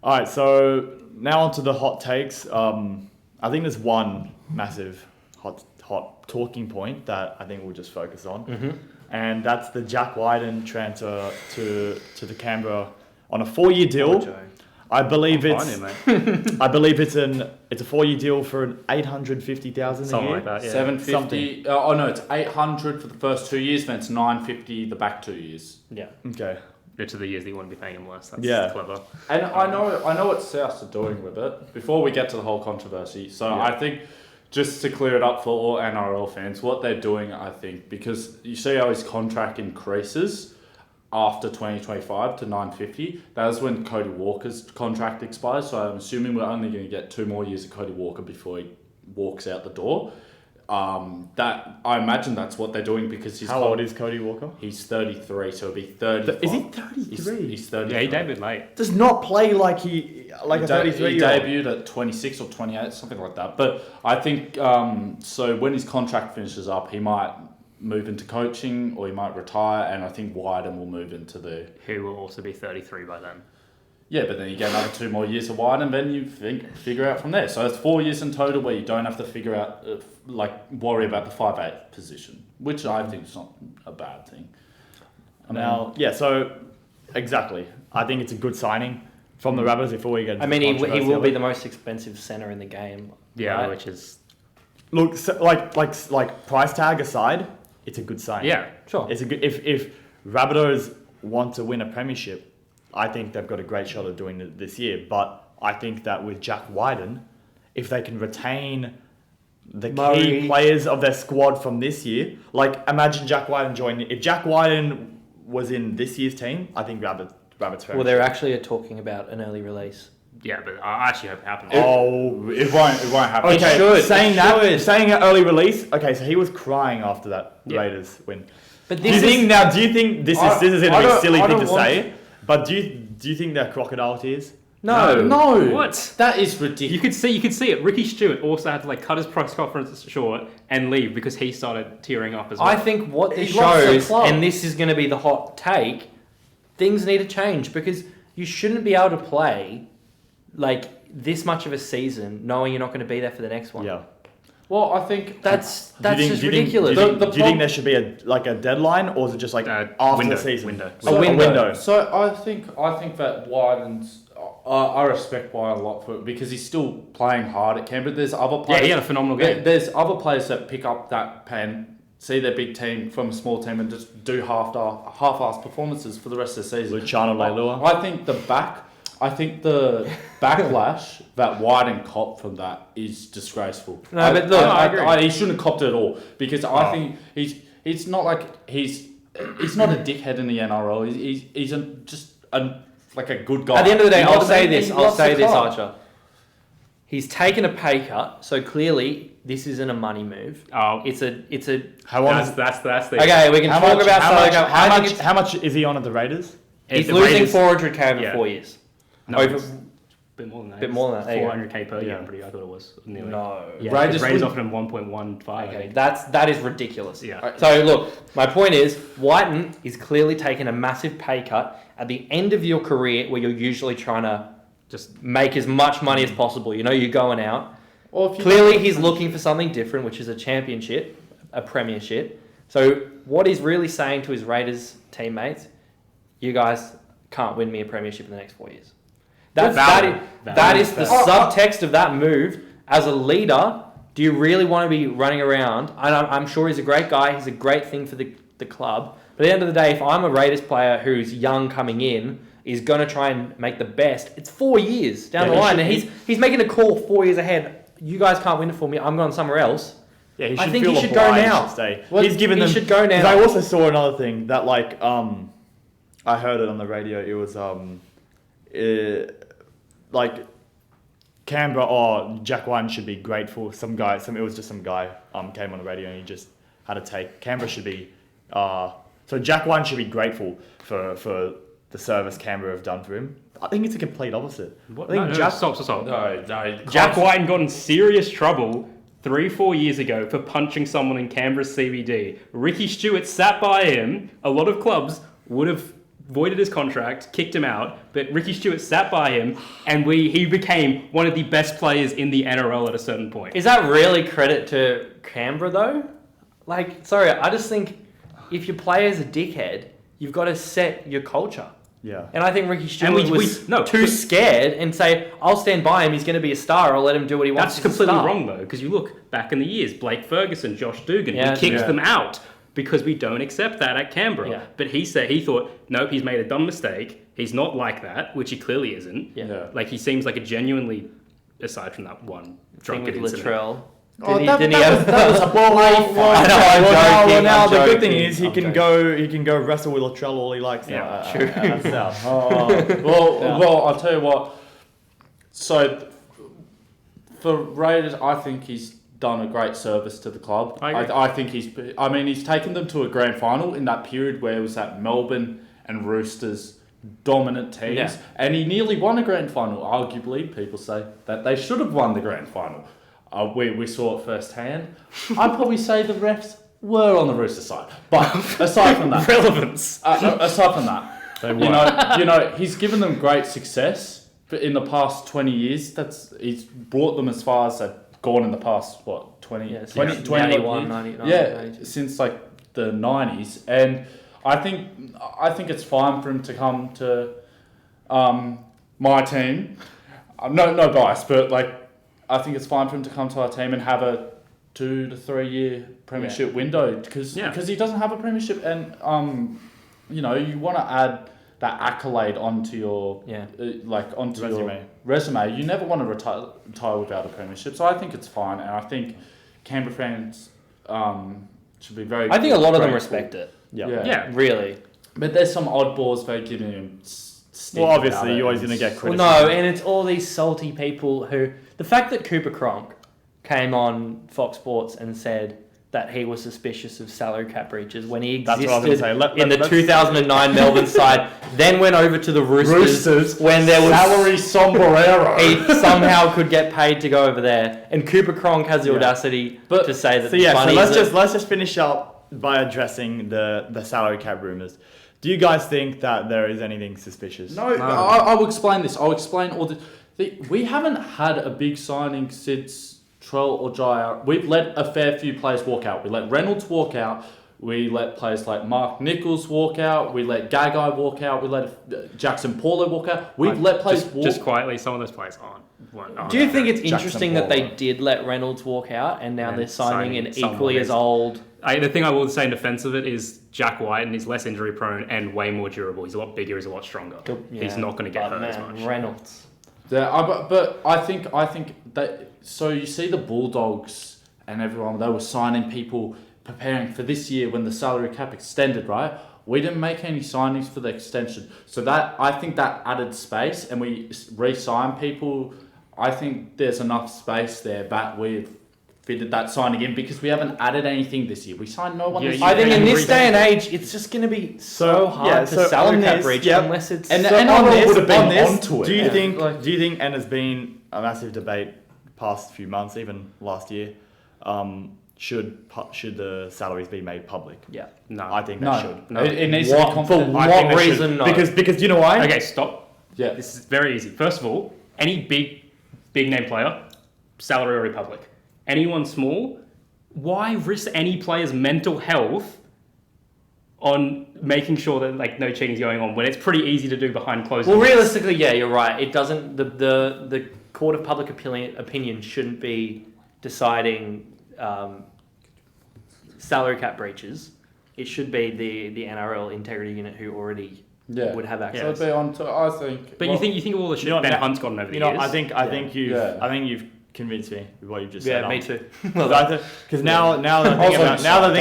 Speaker 1: All right. So now onto the hot takes. I think there's one massive hot talking point that I think we'll just focus on.
Speaker 2: Mm-hmm.
Speaker 1: And that's the Jack Wyden transfer to the Canberra on a 4-year deal. I believe
Speaker 3: Fine,
Speaker 1: it's
Speaker 3: mate.
Speaker 1: I believe it's a 4-year deal for an 850,000 a
Speaker 3: Something
Speaker 1: year.
Speaker 3: like that, yeah.
Speaker 4: 750. Oh no, it's 800 for the first 2 years, then it's 950 the back 2 years.
Speaker 2: Yeah.
Speaker 1: Okay.
Speaker 3: Which are the years that you want to be paying him less. That's
Speaker 1: Yeah.
Speaker 3: clever.
Speaker 4: And I know what Souths are doing with it. Before we get to the whole controversy, so
Speaker 1: Yeah.
Speaker 4: I think just to clear it up for all NRL fans, what they're doing, I think, because you see how his contract increases after 2025 to 950. That is when Cody Walker's contract expires. So I'm assuming we're only going to get 2 more years of Cody Walker before he walks out the door. That I imagine that's what they're doing because he's
Speaker 1: How old is Cody Walker?
Speaker 4: He's 33, so he'll be 35.
Speaker 1: Is he 33?
Speaker 4: He's 33.
Speaker 3: Yeah, he debuted late.
Speaker 1: Does not play like a
Speaker 4: He
Speaker 1: 33-year-old.
Speaker 4: debuted at 26 or 28, something like that. But I think so. When his contract finishes up, he might move into coaching or he might retire, and I think Wyden will move into the.
Speaker 3: Who will also be 33 by then.
Speaker 4: Yeah, but then you get another 2 more years of Wyden, and then you figure out from there. So it's 4 years in total where you don't have to figure out worry about the 5'8" position, which I think is not a bad thing.
Speaker 1: Now, yeah. So exactly, I think it's a good signing from the Rabbits before we get. Into
Speaker 2: I mean,
Speaker 1: the
Speaker 2: he
Speaker 1: controversy
Speaker 2: will
Speaker 1: of
Speaker 2: be
Speaker 1: it.
Speaker 2: the most expensive center in the game.
Speaker 3: Yeah,
Speaker 2: right?
Speaker 3: which is...
Speaker 1: Look, so like price tag aside, it's a good signing.
Speaker 3: Yeah,
Speaker 2: Sure.
Speaker 1: It's a good if Rabbitohs want to win a premiership, I think they've got a great shot of doing it this year. But I think that with Jack Wyden, if they can retain the
Speaker 2: Murray.
Speaker 1: key players of their squad from this year, like imagine Jack Wyden joining. If Jack Wyden was in this year's team, I think Rabbits.
Speaker 2: Well, they're actually talking about an early release.
Speaker 3: Yeah, but I actually hope it happens.
Speaker 1: Oh,
Speaker 4: It won't happen.
Speaker 1: okay.
Speaker 2: should,
Speaker 1: Saying
Speaker 2: it
Speaker 1: that,
Speaker 2: should.
Speaker 1: saying an early release. Okay, so he was crying after that
Speaker 3: Yeah.
Speaker 1: Raiders win.
Speaker 2: But
Speaker 1: Do you think now? Do you think this is going to
Speaker 4: I
Speaker 1: be a
Speaker 4: don't-
Speaker 1: silly
Speaker 4: I
Speaker 1: thing
Speaker 4: don't
Speaker 1: to
Speaker 4: want
Speaker 1: say? But do you think they're crocodile tears?
Speaker 2: No.
Speaker 4: No.
Speaker 3: What?
Speaker 4: That is ridiculous.
Speaker 3: You could see it. Ricky Stewart also had to like cut his press conference short and leave because he started tearing up as well.
Speaker 2: I think what this
Speaker 4: He loves the
Speaker 2: shows,
Speaker 4: club.
Speaker 2: and this is going to be the hot take, things need to change because you shouldn't be able to play like this much of a season knowing you're not going to be there for the next one.
Speaker 1: Yeah.
Speaker 4: Well, I think
Speaker 2: That's
Speaker 1: Do you think-
Speaker 2: just
Speaker 1: do you think-
Speaker 2: ridiculous.
Speaker 1: Do you think,
Speaker 4: The
Speaker 1: do you think
Speaker 4: prob-
Speaker 1: there should be a deadline, or is it just like after
Speaker 3: window,
Speaker 1: the season?
Speaker 3: window.
Speaker 1: A window.
Speaker 4: So I think that Wyden's. I respect Wyden a lot for it because he's still playing hard at Canberra. There's other
Speaker 3: yeah,
Speaker 4: players.
Speaker 3: he had a phenomenal game.
Speaker 4: There's other players that pick up that pen, see their big team from a small team, and just do half-ass performances for the rest of the season.
Speaker 1: Luciano Leilua.
Speaker 4: I think the backlash that Wyden copped from that is disgraceful.
Speaker 2: No, but look,
Speaker 3: I agree.
Speaker 4: he shouldn't have copped it at all because I think he's not like he's not a dickhead in the NRL. He's just like a good guy.
Speaker 2: At the end of the day,
Speaker 4: You know
Speaker 2: I'll
Speaker 4: what I
Speaker 2: say
Speaker 4: mean?
Speaker 2: this.
Speaker 4: He
Speaker 2: I'll
Speaker 4: loves
Speaker 2: say
Speaker 4: the
Speaker 2: this,
Speaker 4: club.
Speaker 2: Archer. He's taken a pay cut, so clearly this isn't a money move.
Speaker 3: Oh,
Speaker 2: It's a.
Speaker 1: How long?
Speaker 3: that's the
Speaker 2: Okay, we can
Speaker 1: How
Speaker 2: talk
Speaker 1: much,
Speaker 2: about
Speaker 1: how
Speaker 2: salary
Speaker 1: much,
Speaker 2: cap.
Speaker 1: how
Speaker 2: I
Speaker 1: much,
Speaker 2: think it's,
Speaker 1: how much is he on at the Raiders?
Speaker 2: he's
Speaker 3: the
Speaker 2: losing
Speaker 3: Raiders-
Speaker 2: 400k over
Speaker 3: yeah.
Speaker 2: 4 years.
Speaker 3: No,
Speaker 2: Over-
Speaker 3: it's a bit more than that.
Speaker 2: Bit more than that, there you go.
Speaker 3: 400k per year.
Speaker 1: Yeah.
Speaker 3: I'm pretty. I thought it was nearly.
Speaker 2: No.
Speaker 3: Yeah,
Speaker 4: Raiders
Speaker 3: Raiders
Speaker 4: would-
Speaker 3: offered him 1.15. I
Speaker 2: Okay,
Speaker 3: think.
Speaker 2: that is ridiculous.
Speaker 3: Yeah.
Speaker 2: So look, my point is, Whiten is clearly taking a massive pay cut at the end of your career, where you're usually trying to
Speaker 3: Just
Speaker 2: make as much money as possible. You know, you're going out.
Speaker 4: Or if you
Speaker 2: Clearly, he's looking for something different, which is a championship, a premiership. So what he's really saying to his Raiders teammates, you guys can't win me a premiership in the next 4 years. That is the subtext of that move. As a leader, do you really want to be running around? And I'm sure he's a great guy. He's a great thing for the club. But at the end of the day, if I'm a Raiders player who's young coming in, is going to try and make the best, it's 4 years down
Speaker 1: Yeah,
Speaker 2: the
Speaker 1: he
Speaker 2: line.
Speaker 1: should-
Speaker 2: And he's making a call 4 years ahead. You guys can't win it for me. I'm going somewhere else.
Speaker 1: Yeah, he
Speaker 2: I
Speaker 1: should
Speaker 2: think
Speaker 1: feel
Speaker 2: he should go
Speaker 1: obliged
Speaker 2: now.
Speaker 1: to stay.
Speaker 2: Well,
Speaker 1: He's given
Speaker 2: he
Speaker 1: them.
Speaker 2: should go now.
Speaker 1: 'Cause I also saw another thing that I heard it on the radio. It was like Canberra or Jack Whiten should be grateful. It was just some guy came on the radio and he just had a take. Canberra should be so Jack Whiten should be grateful for the service Canberra have done for him. I think it's a complete opposite.
Speaker 3: What?
Speaker 1: I think Jack.
Speaker 3: Stop.
Speaker 4: No.
Speaker 3: Jack Whiten got in serious trouble 3-4 years ago for punching someone in Canberra CBD. Ricky Stewart sat by him. A lot of clubs would have voided his contract, kicked him out, but Ricky Stewart sat by him, and he became one of the best players in the NRL at a certain point.
Speaker 2: Is that really credit to Canberra though? Like, sorry, I just think if your player's a dickhead, you've got to set your culture.
Speaker 1: Yeah.
Speaker 2: And I think Ricky Stewart
Speaker 3: And
Speaker 2: was too scared and say, I'll stand by him, he's going to be a star, I'll let him do what he wants.
Speaker 3: That's completely wrong though, because you look back in the years, Blake Ferguson, Josh Dugan,
Speaker 2: Yeah,
Speaker 3: we kicked
Speaker 4: yeah.
Speaker 3: them out because we don't accept that at Canberra.
Speaker 2: Yeah.
Speaker 3: But he thought, nope, he's made a dumb mistake. He's not like that, which he clearly isn't.
Speaker 2: Yeah.
Speaker 3: Like he seems like a genuinely, aside from that one
Speaker 2: Thing
Speaker 3: drunken
Speaker 2: with
Speaker 3: incident.
Speaker 2: Latrell.
Speaker 1: Oh,
Speaker 2: Didn't he have...
Speaker 1: Well, now
Speaker 2: I'm
Speaker 1: the good
Speaker 2: joking,
Speaker 1: thing is he
Speaker 2: I'm
Speaker 1: can go wrestle with Latrell all he likes.
Speaker 3: Yeah,
Speaker 1: now,
Speaker 2: true.
Speaker 1: at South.
Speaker 4: Well, I'll tell you what. So, for Raiders, I think he's done a great service to the club.
Speaker 3: I agree.
Speaker 4: I think he's taken them to a grand final in that period where it was that Melbourne and Roosters dominant teams,
Speaker 2: Yeah.
Speaker 4: and he nearly won a grand final. Arguably, people say that they should have won the grand final. We saw it firsthand. I'd probably say the refs were on the Rooster side, but aside from that,
Speaker 3: Relevance.
Speaker 4: aside from that, you know, he's given them great success. But in the past 20 years, he's brought them as far as they've gone in the past 20
Speaker 2: Yeah, since
Speaker 4: 20
Speaker 2: 91,
Speaker 4: years.
Speaker 2: 99,
Speaker 4: Yeah,
Speaker 2: 92.
Speaker 4: since like the 90s, and I think it's fine for him to come to my team. No bias, but like I think it's fine for him to come to our team and have a 2 to 3 year premiership window because he doesn't have a premiership, and you know, you want to add that accolade onto your onto
Speaker 1: Resume.
Speaker 4: your resume. You never want to retire without a premiership, so I think it's fine, and I think Canberra fans should be very.
Speaker 2: I think a lot of them
Speaker 4: grateful.
Speaker 2: respect it.
Speaker 3: Yeah.
Speaker 2: Really.
Speaker 4: But there's some oddballs that are giving him. Stick
Speaker 1: Well, obviously,
Speaker 4: about it.
Speaker 1: you're always going to get
Speaker 2: Well,
Speaker 1: criticism.
Speaker 2: no, and it's all these salty people who... The fact that Cooper Cronk came on Fox Sports and said that he was suspicious of salary cap breaches when he
Speaker 1: That's what I was gonna
Speaker 2: existed
Speaker 1: say.
Speaker 2: in the
Speaker 1: let's-
Speaker 2: 2009 Melbourne side, then went over to the Roosters when there was...
Speaker 4: salary sombrero.
Speaker 2: He somehow could get paid to go over there. And Cooper Cronk has the
Speaker 1: Yeah.
Speaker 2: audacity
Speaker 4: But-
Speaker 2: to say that
Speaker 1: So yeah, so
Speaker 2: money
Speaker 1: let's
Speaker 2: is...
Speaker 1: just finish up by addressing the salary cap rumors. Do you guys think that there is anything suspicious?
Speaker 4: No, I will explain this. I'll explain all we haven't had a big signing since Trell or Jaya. We've let a fair few players walk out. We let Reynolds walk out. We let players like Mark Nichols walk out. We let Gagai walk out. We let Jackson Paulo walk out. We've let players walk
Speaker 3: Just quietly, some of those players aren't.
Speaker 2: Do you think it's
Speaker 1: Jackson
Speaker 2: interesting that they
Speaker 1: Paulo.
Speaker 2: did let Reynolds walk out and now
Speaker 3: And
Speaker 2: they're signing an
Speaker 3: signing
Speaker 2: equally
Speaker 3: someone
Speaker 2: as
Speaker 3: is-
Speaker 2: old...
Speaker 3: The thing I will say in defense of it is Jack White, and he's less injury prone and way more durable. He's a lot bigger, he's a lot stronger. He's not going to get
Speaker 2: But
Speaker 3: hurt as
Speaker 2: man,
Speaker 3: much.
Speaker 2: Reynolds.
Speaker 4: Yeah, but I think that. So you see the Bulldogs and everyone, they were signing people preparing for this year when the salary cap extended, right? we didn't make any signings for the extension. So that I think that added space, and we re-signed people. I think there's enough space there that we've fitted that signing in because we haven't added anything this year. We signed no one this year.
Speaker 2: I think in this day and age, it's just going to be so hard to salary cap breach unless it's...
Speaker 4: And
Speaker 1: on
Speaker 4: would have been
Speaker 1: this,
Speaker 4: onto it.
Speaker 1: Do you think, and there's been a massive debate past few months, even last year, should the salaries be made public?
Speaker 2: Yeah.
Speaker 3: No.
Speaker 1: I think they should.
Speaker 3: No.
Speaker 4: It needs to be
Speaker 2: For
Speaker 4: confident.
Speaker 2: what reason? No.
Speaker 1: Because you know why?
Speaker 3: Okay, stop.
Speaker 4: Yeah.
Speaker 3: This is very easy. First of all, any big name player, salary already public. Anyone small, why risk any player's mental health on making sure that like no cheating is going on when it's pretty easy to do behind closed doors?
Speaker 2: Well, realistically, yeah, you're right. It doesn't. The court of public opinion shouldn't be deciding salary cap breaches. It should be the NRL integrity unit who already would have access.
Speaker 4: So it'd be on to, I think.
Speaker 3: But you think of all the shit Ben Hunt's gotten over the years?
Speaker 1: I think you've convinced me with what you've just said.
Speaker 2: Yeah, me too.
Speaker 1: Because now that I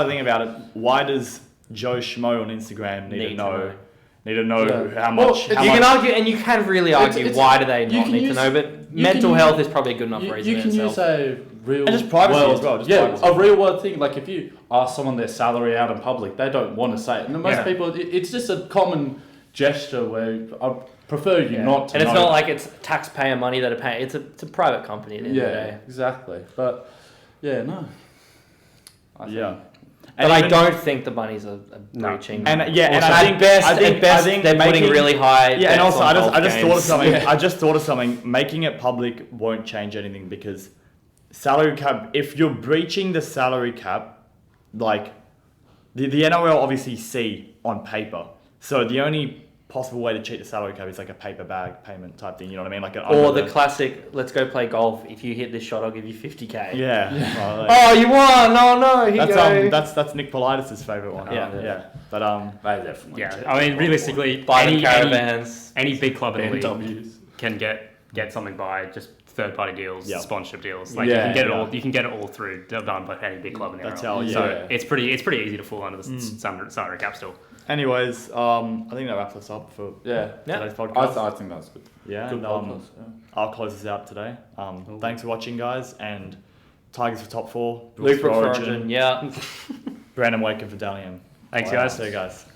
Speaker 1: think about it, why does Joe Schmo on Instagram need to know how much?
Speaker 2: You can argue, and you can really argue why do they not need to know, but mental health is probably a good enough reason.
Speaker 4: You can use a real
Speaker 1: and just privacy
Speaker 4: world,
Speaker 1: as well.
Speaker 4: Privacy. A real world thing. Like if you ask someone their salary out in public, they don't want to say it. And most people, it's just a common gesture where I prefer you not to.
Speaker 2: And it's not like it's taxpayer money that are paying. It's a private company at the end of the day.
Speaker 4: Exactly. But no.
Speaker 2: But I don't think the bunnies are breaching.
Speaker 1: And
Speaker 2: I think they're putting really high.
Speaker 1: Yeah, and also I just thought of something. Making it public won't change anything because salary cap. If you're breaching the salary cap, like the NRL obviously see on paper. So the only possible way to cheat the salary cap is like a paper bag payment type thing. You know what I mean? Like
Speaker 2: or the classic, let's go play golf. If you hit this shot, I'll give you 50k.
Speaker 1: Yeah.
Speaker 2: Oh, you won! No, here you go.
Speaker 1: That's Nick Politis' favorite one.
Speaker 2: Yeah.
Speaker 1: But
Speaker 4: definitely.
Speaker 3: Yeah, I mean, realistically, any big club in the league can get something by just third-party deals, sponsorship deals. Like you can get it all through done by any big club in the NRL. So it's pretty easy to fall under the salary cap still.
Speaker 1: Anyways, I think that wraps us up for today's podcast.
Speaker 4: I think that's good.
Speaker 1: Yeah,
Speaker 4: good
Speaker 1: and I'll close this out today. Thanks for watching, guys, and Tigers for top 4.
Speaker 2: Luke for Origin. Yeah.
Speaker 1: Brandon Waken for Dalian.
Speaker 3: Thanks, guys.
Speaker 1: See you guys.